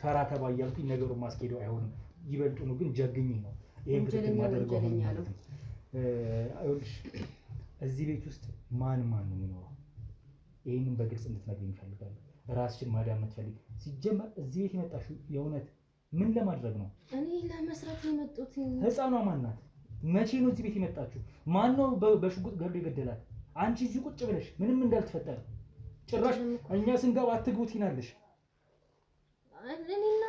ፈራ ተባ እያልኩኝ ነገሩን ማስኬደው አይሆንም። ይበልጡኑ ግን ጀግኝ ነው ይሄን ክትትል ማድረገው ማለት ነው። ይኸውልሽ እዚህ ቤት ውስጥ ማን ነው የሚኖረው? ይሄንን በግልጽ እንድትነግሪኝ እፈልጋለሁ። ራስሽን ማዳን የምትፈልጊ ሲጀመር እዚህ ቤት የመጣሽው የእውነት ምን ለማድረግ ነው? እኔ ለመስራት የመጡት። ህፃኗ ማን ናት? መቼ ነው እዚህ ቤት የመጣችው? ማን ነው በሽጉጥ ገድሎ የገደላት? አንቺ እዚህ ቁጭ ብለሽ ምንም እንዳልተፈጠረ ጭራሽ እኛ ስንገባ አትግቡ ትይናለሽ። እኔና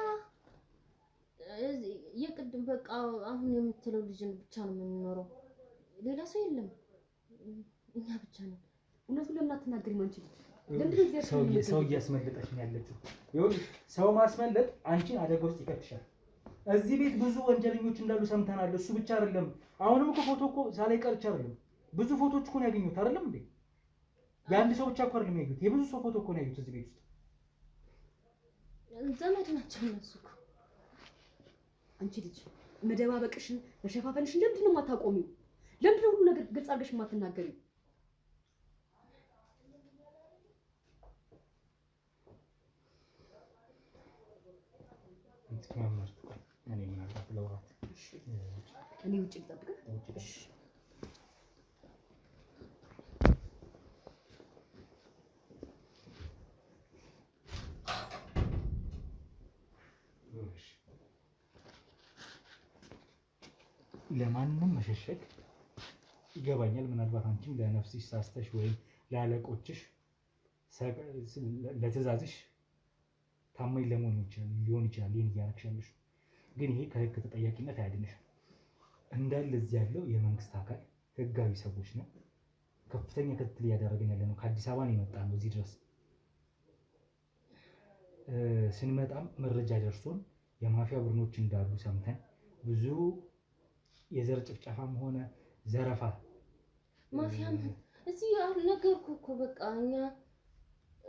የቅድም በቃ አሁን የምትለው ልጅን ብቻ ነው የምንኖረው፣ ሌላ ሰው የለም፣ እኛ ብቻ ነን። እውነቱን ለምን አትናገሪም አንቺ ልጅ? ሰው እያስመለጠች ነው ያለችው። ይኸውልሽ ሰው ማስመለጥ አንቺን አደጋ ውስጥ ይከትሻል። እዚህ ቤት ብዙ ወንጀለኞች እንዳሉ ሰምተናል። እሱ ብቻ አይደለም። አሁንም እኮ ፎቶ እኮ ሳላይ ቀርቻ አይደለም፣ ብዙ ፎቶዎች እኮ ነው ያገኙት አይደለም እንዴ? የአንድ ሰው ብቻ እኮ አይደለም ያዩት፣ የብዙ ሰው ፎቶ እኮ ነው ያዩት እዚህ ቤት ውስጥ። ዘመድ ናቸው እነሱ እኮ። አንቺ ልጅ መደባበቅሽን መሸፋፈንሽን ለምንድን ነው የማታቆሚው? ለምንድን ነው ሁሉ ነገር ግልጽ አድርገሽ የማትናገሪው? እኔ ምን አልባት ለውራት እኔ ውጭ ልጠብቅህ? እሺ ለማንም መሸሸግ ይገባኛል። ምናልባት አንቺም ለነፍስሽ ሳስተሽ ወይም ለአለቆችሽ ለትዕዛዝሽ ታማኝ ለመሆን ሊሆን ይችላል ይህን እያደረግሽ። ግን ይሄ ከህግ ተጠያቂነት አያድንሽም። እንዳለ እዚህ ያለው የመንግስት አካል ህጋዊ ሰዎች ነው። ከፍተኛ ክትትል እያደረግን ያለ ነው። ከአዲስ አበባ ነው የመጣ ነው እዚህ ድረስ። ስንመጣም መረጃ ደርሶን የማፊያ ቡድኖች እንዳሉ ሰምተን ብዙ የዘር ጭፍጨፋም ሆነ ዘረፋ ማፊያም እዚህ ነገርኩ እኮ በቃ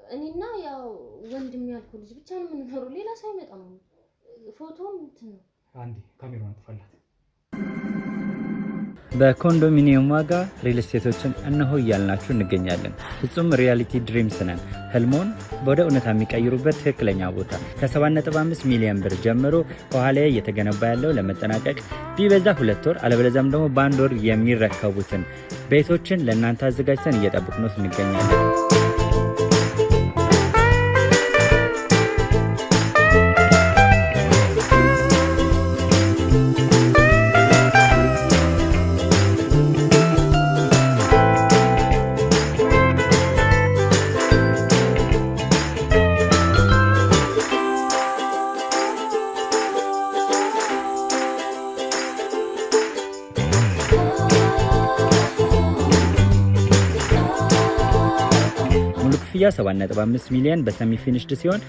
እኔና ያው ወንድም ያልኩ ልጅ ብቻ ነው የምንኖረው፣ ሌላ ሰው አይመጣም። ፎቶም እንትን ነው። አንዴ ካሜራውን አጥፋላት። በኮንዶሚኒየም ዋጋ ሪል ስቴቶችን እነሆ እያልናችሁ እንገኛለን። ፍጹም ሪያሊቲ ድሪምስ ነን። ህልሞን ወደ እውነታ የሚቀይሩበት ትክክለኛ ቦታ። ከ7.5 ሚሊዮን ብር ጀምሮ ከኋላ እየተገነባ ያለው ለመጠናቀቅ ቢበዛ 2 ወር አለበለዚያም ደግሞ በ1 ወር የሚረከቡትን ቤቶችን ለእናንተ አዘጋጅተን እየጠበቅነው እንገኛለን። ክፍያ 7.5 ሚሊዮን በሰሚ ፊኒሽድ ሲሆን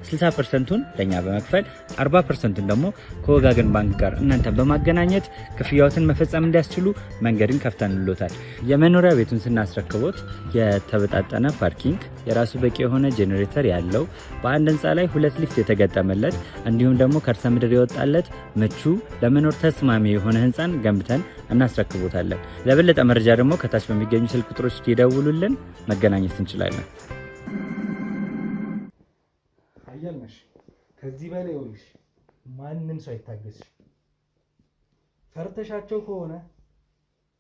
60%ቱን ለኛ በመክፈል 40%ቱን ደግሞ ከወጋገን ባንክ ጋር እናንተ በማገናኘት ክፍያዎትን መፈጸም እንዲያስችሉ መንገድን ከፍተንሎታል። የመኖሪያ ቤቱን ስናስረክቦት የተበጣጠነ ፓርኪንግ፣ የራሱ በቂ የሆነ ጄኔሬተር ያለው በአንድ ህንፃ ላይ 2 ሊፍት የተገጠመለት እንዲሁም ደግሞ ከርሰ ምድር የወጣለት ምቹ ለመኖር ተስማሚ የሆነ ህንፃን ገንብተን እናስረክቦታለን። ለበለጠ መረጃ ደግሞ ከታች በሚገኙ ስልክ ቁጥሮች ይደውሉልን፣ መገናኘት እንችላለን። አያልነሽ ከዚህ በላይ ይኸውልሽ ማንም ሰው አይታገስሽ። ፈርተሻቸው ከሆነ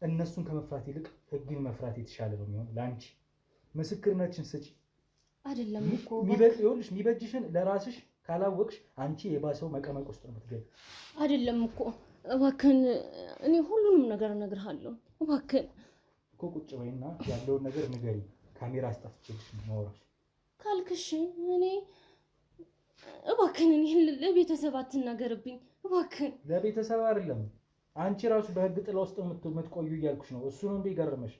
እነሱን ከመፍራት ይልቅ ህግን መፍራት የተሻለ ነው የሚሆን። ለአንቺ ምስክርነትሽን ስጪ። አይደለም እኮ ይኸውልሽ የሚበጅሽን ለራስሽ ካላወቅሽ አንቺ የባሰው መቀመቅ ውስጥ ነው የምትገቢው። አይደለም እኮ እባክህን፣ እኔ ሁሉንም ነገር እነግርሃለሁ። እባክህን እኮ ቁጭ በይና ያለውን ነገር ንገሪ። ካሜራ አስጠፍቼልሽ ነው ማውራሽ ካልክሽ እኔ እባክህን እኔ ለቤተሰብ አትናገርብኝ እባክህን። ለቤተሰብ አይደለም አንቺ ራሱ በህግ ጥላ ውስጥ የምትቆዩ እያልኩሽ ነው። እሱ ነው እንደ ይገርመሽ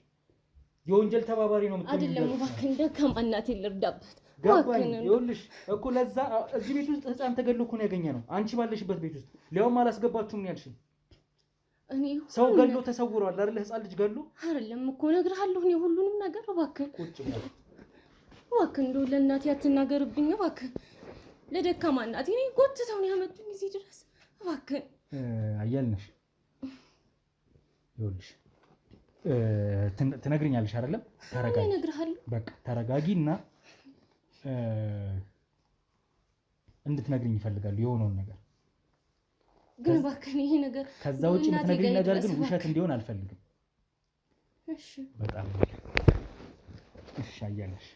የወንጀል ተባባሪ ነው የምትቆዩ። አይደለም እባክህን፣ ደካማ እናቴን ልርዳበት። ገባኝ። ይኸውልሽ እኮ ለዛ እዚህ ቤት ውስጥ ህፃን ተገድሎ እኮ ነው ያገኘነው። አንቺ ባለሽበት ቤት ውስጥ ሊያውም አላስገባችሁም ነው ያልሽኝ። እኔ ሰው ገድሎ ተሰውሯል አይደል? ህፃን ልጅ ገድሎ አይደለም እኮ እነግርሃለሁ እኔ ሁሉንም ነገር። እባክህን ቁጭ በል እባክህን፣ እንደው ለእናቴ አትናገርብኝ እባክህን። ለደካማ እናቴ እኔ ጎትተው ነው ያመጡኝ እዚህ ድረስ። እባክህን አያልነሽ ይኸውልሽ ትነግሪኛለሽ አይደለም? ተረጋጊ። እነግርሃለሁ። በቃ ተረጋጊና እንድትነግሪኝ ይፈልጋሉ የሆነውን ነገር። ግን እባክህን ይሄ ነገር ከዛ ውጪ የምትነግሪኝ ነገር ግን ውሸት እንዲሆን አልፈልግም። እሺ በጣም እሺ። አያለሽ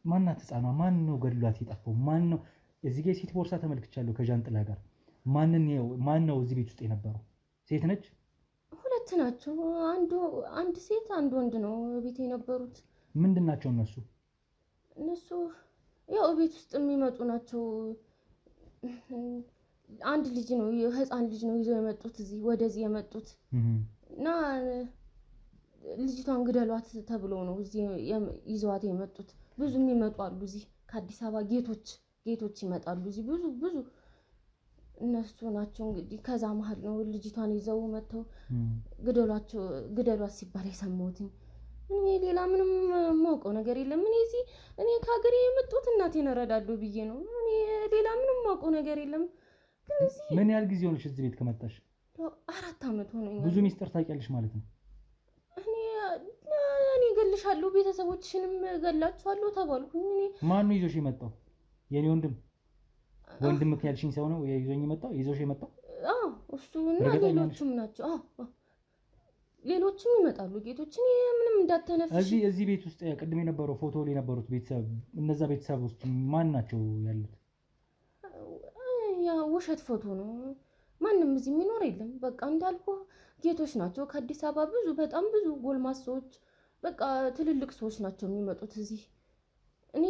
ማናት ህፃኗ? ማን ነው ገድሏት የጠፋው? ማን ነው? እዚህ ጋር ሴት ቦርሳ ተመልክቻለሁ ከዣንጥላ ጋር። ማን ነው እዚህ ቤት ውስጥ የነበረው? ሴት ነች? ሁለት ናቸው። አንድ ሴት አንድ ወንድ ነው ቤት የነበሩት። ምንድን ናቸው እነሱ? እነሱ ያው ቤት ውስጥ የሚመጡ ናቸው። አንድ ልጅ ነው ህፃን ልጅ ነው ይዘው የመጡት እዚህ ወደዚህ የመጡት እና ልጅቷን ግደሏት ተብሎ ነው እዚህ ይዘዋት የመጡት። ብዙ የሚመጡ አሉ እዚህ ከአዲስ አበባ ጌቶች ይመጣሉ እዚህ ብዙ እነሱ ናቸው እንግዲህ። ከዛ መሀል ነው ልጅቷን ይዘው መጥተው ግደሏት ሲባል የሰማሁትኝ። እኔ ሌላ ምንም የማውቀው ነገር የለም። እኔ ከሀገሬ የመጡት እናቴን እረዳለሁ ብዬ ነው። እኔ ሌላ ምንም የማውቀው ነገር የለም። ግን እዚህ ምን ያህል ጊዜ ሆነሽ እዚህ ቤት ከመጣሽ? 4 ዓመት ሆነኛል። ብዙ ሚስጥር ታውቂያለሽ ማለት ነው። እኔ እገልሻለሁ፣ ቤተሰቦችሽንም እገላችኋለሁ ተባልኩኝ። ማን ነው ይዞሽ የመጣው? የኔ ወንድም ያልሽኝ ሰው ነው ይዞሽ የመጣው? አዎ እሱ እና ሌሎችም ናቸው። ሌሎችም ይመጣሉ ጌቶች። እኔ ምንም እንዳተነፍሽ። እዚህ ቤት ውስጥ ቅድም የነበረው ፎቶ ላይ የነበሩት ቤተሰብ፣ እነዛ ቤተሰቦች ማን ናቸው ያሉት? ያ ውሸት ፎቶ ነው። ማንም እዚህ የሚኖር የለም። በቃ እንዳልኩ ጌቶች ናቸው ከአዲስ አበባ በጣም ብዙ ጎልማሶች፣ በቃ ትልልቅ ሰዎች ናቸው የሚመጡት እዚህ። እኔ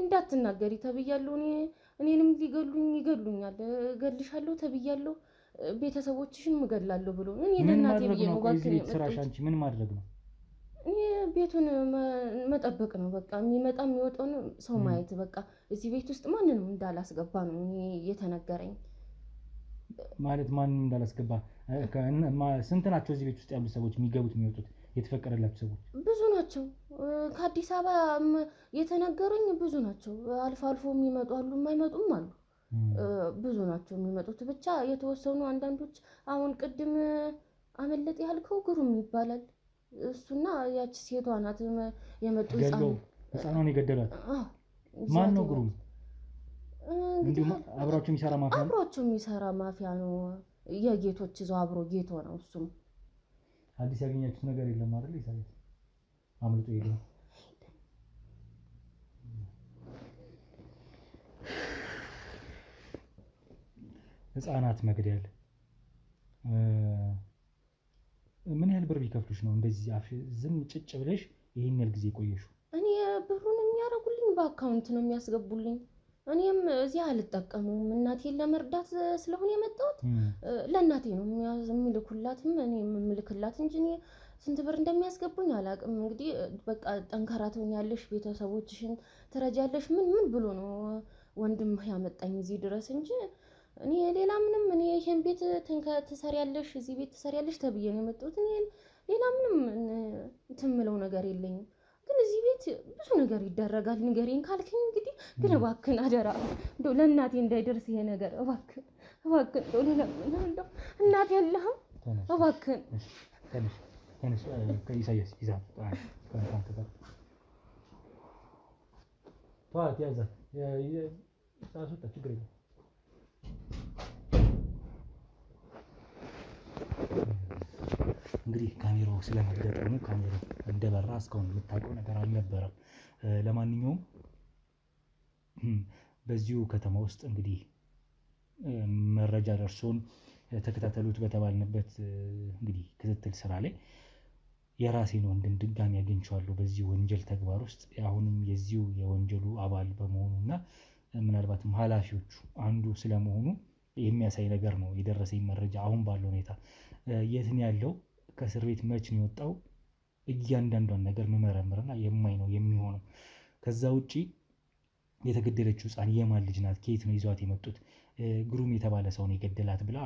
እንዳትናገሪ ተብያለሁ። እኔንም ይገሉኛል፣ እገልሻለሁ ተብያለሁ። ቤተሰቦችሽን እገላለሁ ብሎ እኔ ለእናቴ ብዬ ነው ባክኝ ስራሽ። አንቺ ምን ማድረግ ነው? እኔ ቤቱን መጠበቅ ነው። በቃ የሚመጣ የሚወጣውን ሰው ማየት። በቃ እዚህ ቤት ውስጥ ማንንም እንዳላስገባ ነው እኔ የተነገረኝ። ማለት ማንንም እንዳላስገባ? ስንት ናቸው እዚህ ቤት ውስጥ ያሉ ሰዎች የሚገቡት የሚወጡት የተፈቀደላቸው ሰዎች? ብዙ ናቸው። ከአዲስ አበባ የተነገሩኝ ብዙ ናቸው። አልፎ አልፎ የሚመጡ አሉ፣ የማይመጡም አሉ። ብዙ ናቸው የሚመጡት። ብቻ የተወሰኑ አንዳንዶች አሁን ቅድም አመለጥ ያልከው ግሩም ይባላል እሱና ያቺ ሴቷ ናት የመጡ ህፃኗን የገደሏት። ማን ነው ግሩም? እንዲሁም አብሯቸው የሚሰራ ማፊያ ነው። አብሯቸው የሚሰራ ማፊያ ነው። የጌቶች ይዘው አብሮ ጌቶ ነው እሱም። አዲስ ያገኛችሁት ነገር የለም አይደል? ኢሳይያስ አምልጦ ሄደ። ህፃናት መግደል ምን ያህል ብር ቢከፍሉሽ ነው እንደዚህ ዝም ጭጭ ብለሽ ይሄን ያህል ጊዜ ቆየሽው? እኔ ብሩን የሚያደርጉልኝ በአካውንት ነው የሚያስገቡልኝ። እኔም እዚህ አልጠቀሙም። እናቴን ለመርዳት ስለሆነ የመጣሁት ለእናቴ ነው የሚልኩላትም እኔ የምልክላት እንጂ እኔ ስንት ብር እንደሚያስገቡኝ አላውቅም። እንግዲህ በቃ ጠንካራ ትሆኛለሽ፣ ቤተሰቦችሽን ትረጃለሽ ምን ብሎ ነው ወንድምህ ያመጣኝ እዚህ ድረስ እንጂ እኔ ሌላ ምንም እኔ ይሄን ቤት ትሰሪያለሽ፣ እዚህ ቤት ትሰሪያለሽ ተብዬ ነው የመጣሁት። እኔ ሌላ ምንም ትምለው ነገር የለኝም። ግን እዚህ ቤት ብዙ ነገር ይደረጋል። ንገሪኝ ካልከኝ እንግዲህ ግን እባክህን አደራ እንደው ለእናቴ እንዳይደርስ ይሄ ነገር እባክህን እንደው እናቴ ያለህም እባክህን ተነስ ከኢሳይያስ ይዛ ተዋት ያዛት ሳሱታ ችግር የለም። እንግዲህ ካሜራው ስለመገጠሙ ካሜራው እንደበራ እስካሁን የምታውቀው ነገር አልነበረም። ለማንኛውም በዚሁ ከተማ ውስጥ እንግዲህ መረጃ ደርሶን ተከታተሉት በተባልንበት እንግዲህ ክትትል ስራ ላይ የራሴን ወንድም ድጋሚ አግኝቼዋለሁ በዚህ ወንጀል ተግባር ውስጥ አሁንም የዚሁ የወንጀሉ አባል በመሆኑና ምናልባትም ኃላፊዎቹ አንዱ ስለመሆኑ የሚያሳይ ነገር ነው የደረሰኝ መረጃ። አሁን ባለው ሁኔታ የት ነው ያለው፣ ከእስር ቤት መች ነው የወጣው፣ እያንዳንዷን ነገር መመረምርና የማይ ነው የሚሆነው። ከዛ ውጪ የተገደለችው ህፃን የማን ልጅ ናት፣ ከየት ነው ይዟት የመጡት፣ ግሩም የተባለ ሰው ነው የገደላት ብላ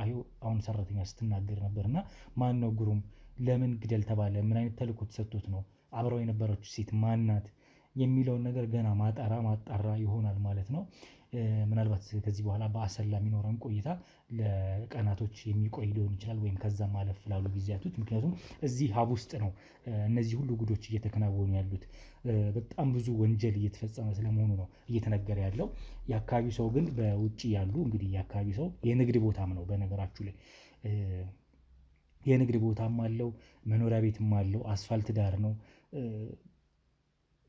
አሁን ሰራተኛ ስትናገር ነበርና ማን ነው ግሩም፣ ለምን ግደል ተባለ፣ ምን አይነት ተልእኮ ተሰጥቶት ነው፣ አብረው የነበረችው ሴት ማን ናት የሚለውን ነገር ገና ማጣራ ይሆናል ማለት ነው። ምናልባት ከዚህ በኋላ በአሰላ የሚኖረን ቆይታ ለቀናቶች የሚቆይ ሊሆን ይችላል፣ ወይም ከዛ ማለፍ ላሉ ጊዜያቶች። ምክንያቱም እዚህ ሀብ ውስጥ ነው እነዚህ ሁሉ ጉዶች እየተከናወኑ ያሉት። በጣም ብዙ ወንጀል እየተፈጸመ ስለመሆኑ ነው እየተነገረ ያለው። የአካባቢው ሰው ግን በውጭ ያሉ እንግዲህ የአካባቢው ሰው የንግድ ቦታም ነው፣ በነገራችሁ ላይ የንግድ ቦታም አለው፣ መኖሪያ ቤትም አለው፣ አስፋልት ዳር ነው።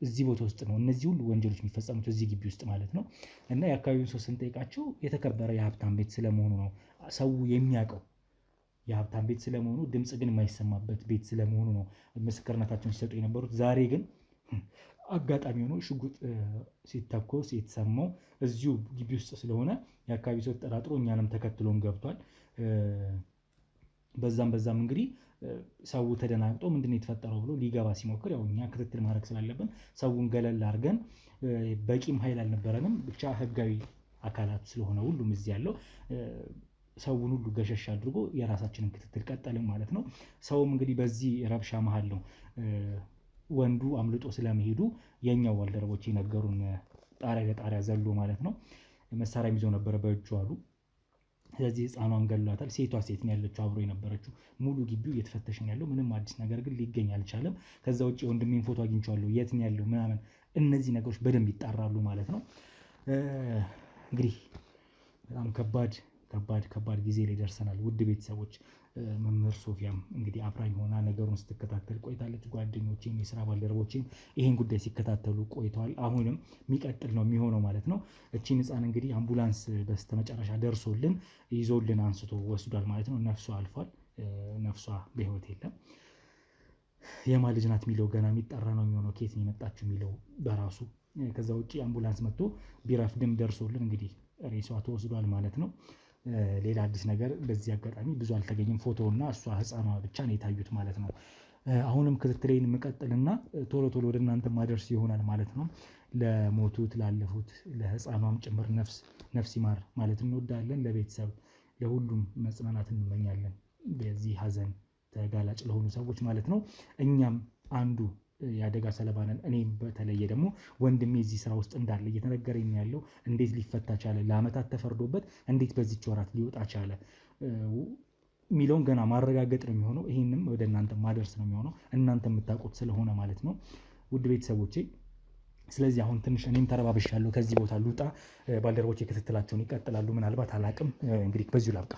እዚህ ቦታ ውስጥ ነው እነዚህ ሁሉ ወንጀሎች የሚፈጸሙት እዚህ ግቢ ውስጥ ማለት ነው። እና የአካባቢውን ሰው ስንጠይቃቸው የተከበረ የሀብታም ቤት ስለመሆኑ ነው ሰው የሚያውቀው። የሀብታም ቤት ስለመሆኑ ድምፅ ግን የማይሰማበት ቤት ስለመሆኑ ነው ምስክርነታቸውን ሲሰጡ የነበሩት። ዛሬ ግን አጋጣሚ ሆኖ ሽጉጥ ሲተኮስ የተሰማው እዚሁ ግቢ ውስጥ ስለሆነ የአካባቢ ሰው ተጠራጥሮ እኛንም ተከትሎን ገብቷል። በዛም እንግዲህ ሰው ተደናግጦ ምንድን ነው የተፈጠረው ብሎ ሊገባ ሲሞክር ያው እኛ ክትትል ማድረግ ስላለብን ሰውን ገለል አድርገን በቂም ኃይል አልነበረንም። ብቻ ህጋዊ አካላት ስለሆነ ሁሉም እዚህ ያለው ሰውን ሁሉ ገሸሽ አድርጎ የራሳችንን ክትትል ቀጠልን ማለት ነው። ሰውም እንግዲህ በዚህ ረብሻ መሀል ነው ወንዱ አምልጦ ስለመሄዱ የኛው ባልደረቦች የነገሩን። ጣሪያ ለጣሪያ ዘሎ ማለት ነው። መሳሪያ ይዞ ነበረ በእጁ አሉ። ስለዚህ ህፃኗን ገሏታል። ሴቷ ሴት ነው ያለችው አብሮ የነበረችው። ሙሉ ግቢው እየተፈተሽ ነው ያለው። ምንም አዲስ ነገር ግን ሊገኝ አልቻለም። ከዛ ውጭ የወንድሜን ፎቶ አግኝቼዋለሁ የት ነው ያለው ምናምን፣ እነዚህ ነገሮች በደንብ ይጣራሉ ማለት ነው። እንግዲህ በጣም ከባድ ጊዜ ላይ ደርሰናል ውድ ቤተሰቦች። መምህር ሶፊያም እንግዲህ አብራኝ ሆና ነገሩን ስትከታተል ቆይታለች። ጓደኞቼም የስራ ባልደረቦቼም ይህን ጉዳይ ሲከታተሉ ቆይተዋል። አሁንም የሚቀጥል ነው የሚሆነው ማለት ነው። እቺን ህፃን እንግዲህ አምቡላንስ በስተመጨረሻ ደርሶልን ይዞልን አንስቶ ወስዷል ማለት ነው። ነፍሷ አልፏል። ነፍሷ በህይወት የለም። የማን ልጅ ናት የሚለው ገና የሚጠራ ነው የሚሆነው፣ ከየት ነው የመጣችው የሚለው በራሱ። ከዛ ውጭ አምቡላንስ መጥቶ ቢረፍድም ደርሶልን እንግዲህ ሬሷ ተወስዷል ማለት ነው። ሌላ አዲስ ነገር በዚህ አጋጣሚ ብዙ አልተገኘም። ፎቶና እሷ ህፃኗ ብቻ ነው የታዩት ማለት ነው። አሁንም ክትትሌን የምቀጥልና ቶሎ ወደ እናንተ ማደርስ ይሆናል ማለት ነው። ለሞቱት ላለፉት ለህፃኗም ጭምር ነፍስ ይማር ማለት እንወዳለን። ለቤተሰብ ለሁሉም መጽናናት እንመኛለን፣ በዚህ ሀዘን ተጋላጭ ለሆኑ ሰዎች ማለት ነው። እኛም አንዱ የአደጋ ሰለባ ነን። እኔም በተለየ ደግሞ ወንድሜ እዚህ ስራ ውስጥ እንዳለ እየተነገረኝ ያለው እንዴት ሊፈታ ቻለ፣ ለአመታት ተፈርዶበት እንዴት በዚች ወራት ሊወጣ ቻለ የሚለውን ገና ማረጋገጥ ነው የሚሆነው። ይህንም ወደ እናንተ ማደርስ ነው የሚሆነው፣ እናንተ የምታውቁት ስለሆነ ማለት ነው ውድ ቤተሰቦቼ። ስለዚህ አሁን ትንሽ እኔም ተረባብሻለሁ፣ ከዚህ ቦታ ልውጣ። ባልደረቦቼ ክትትላቸውን ይቀጥላሉ። ምናልባት አላቅም። እንግዲህ በዚሁ ላብቃ።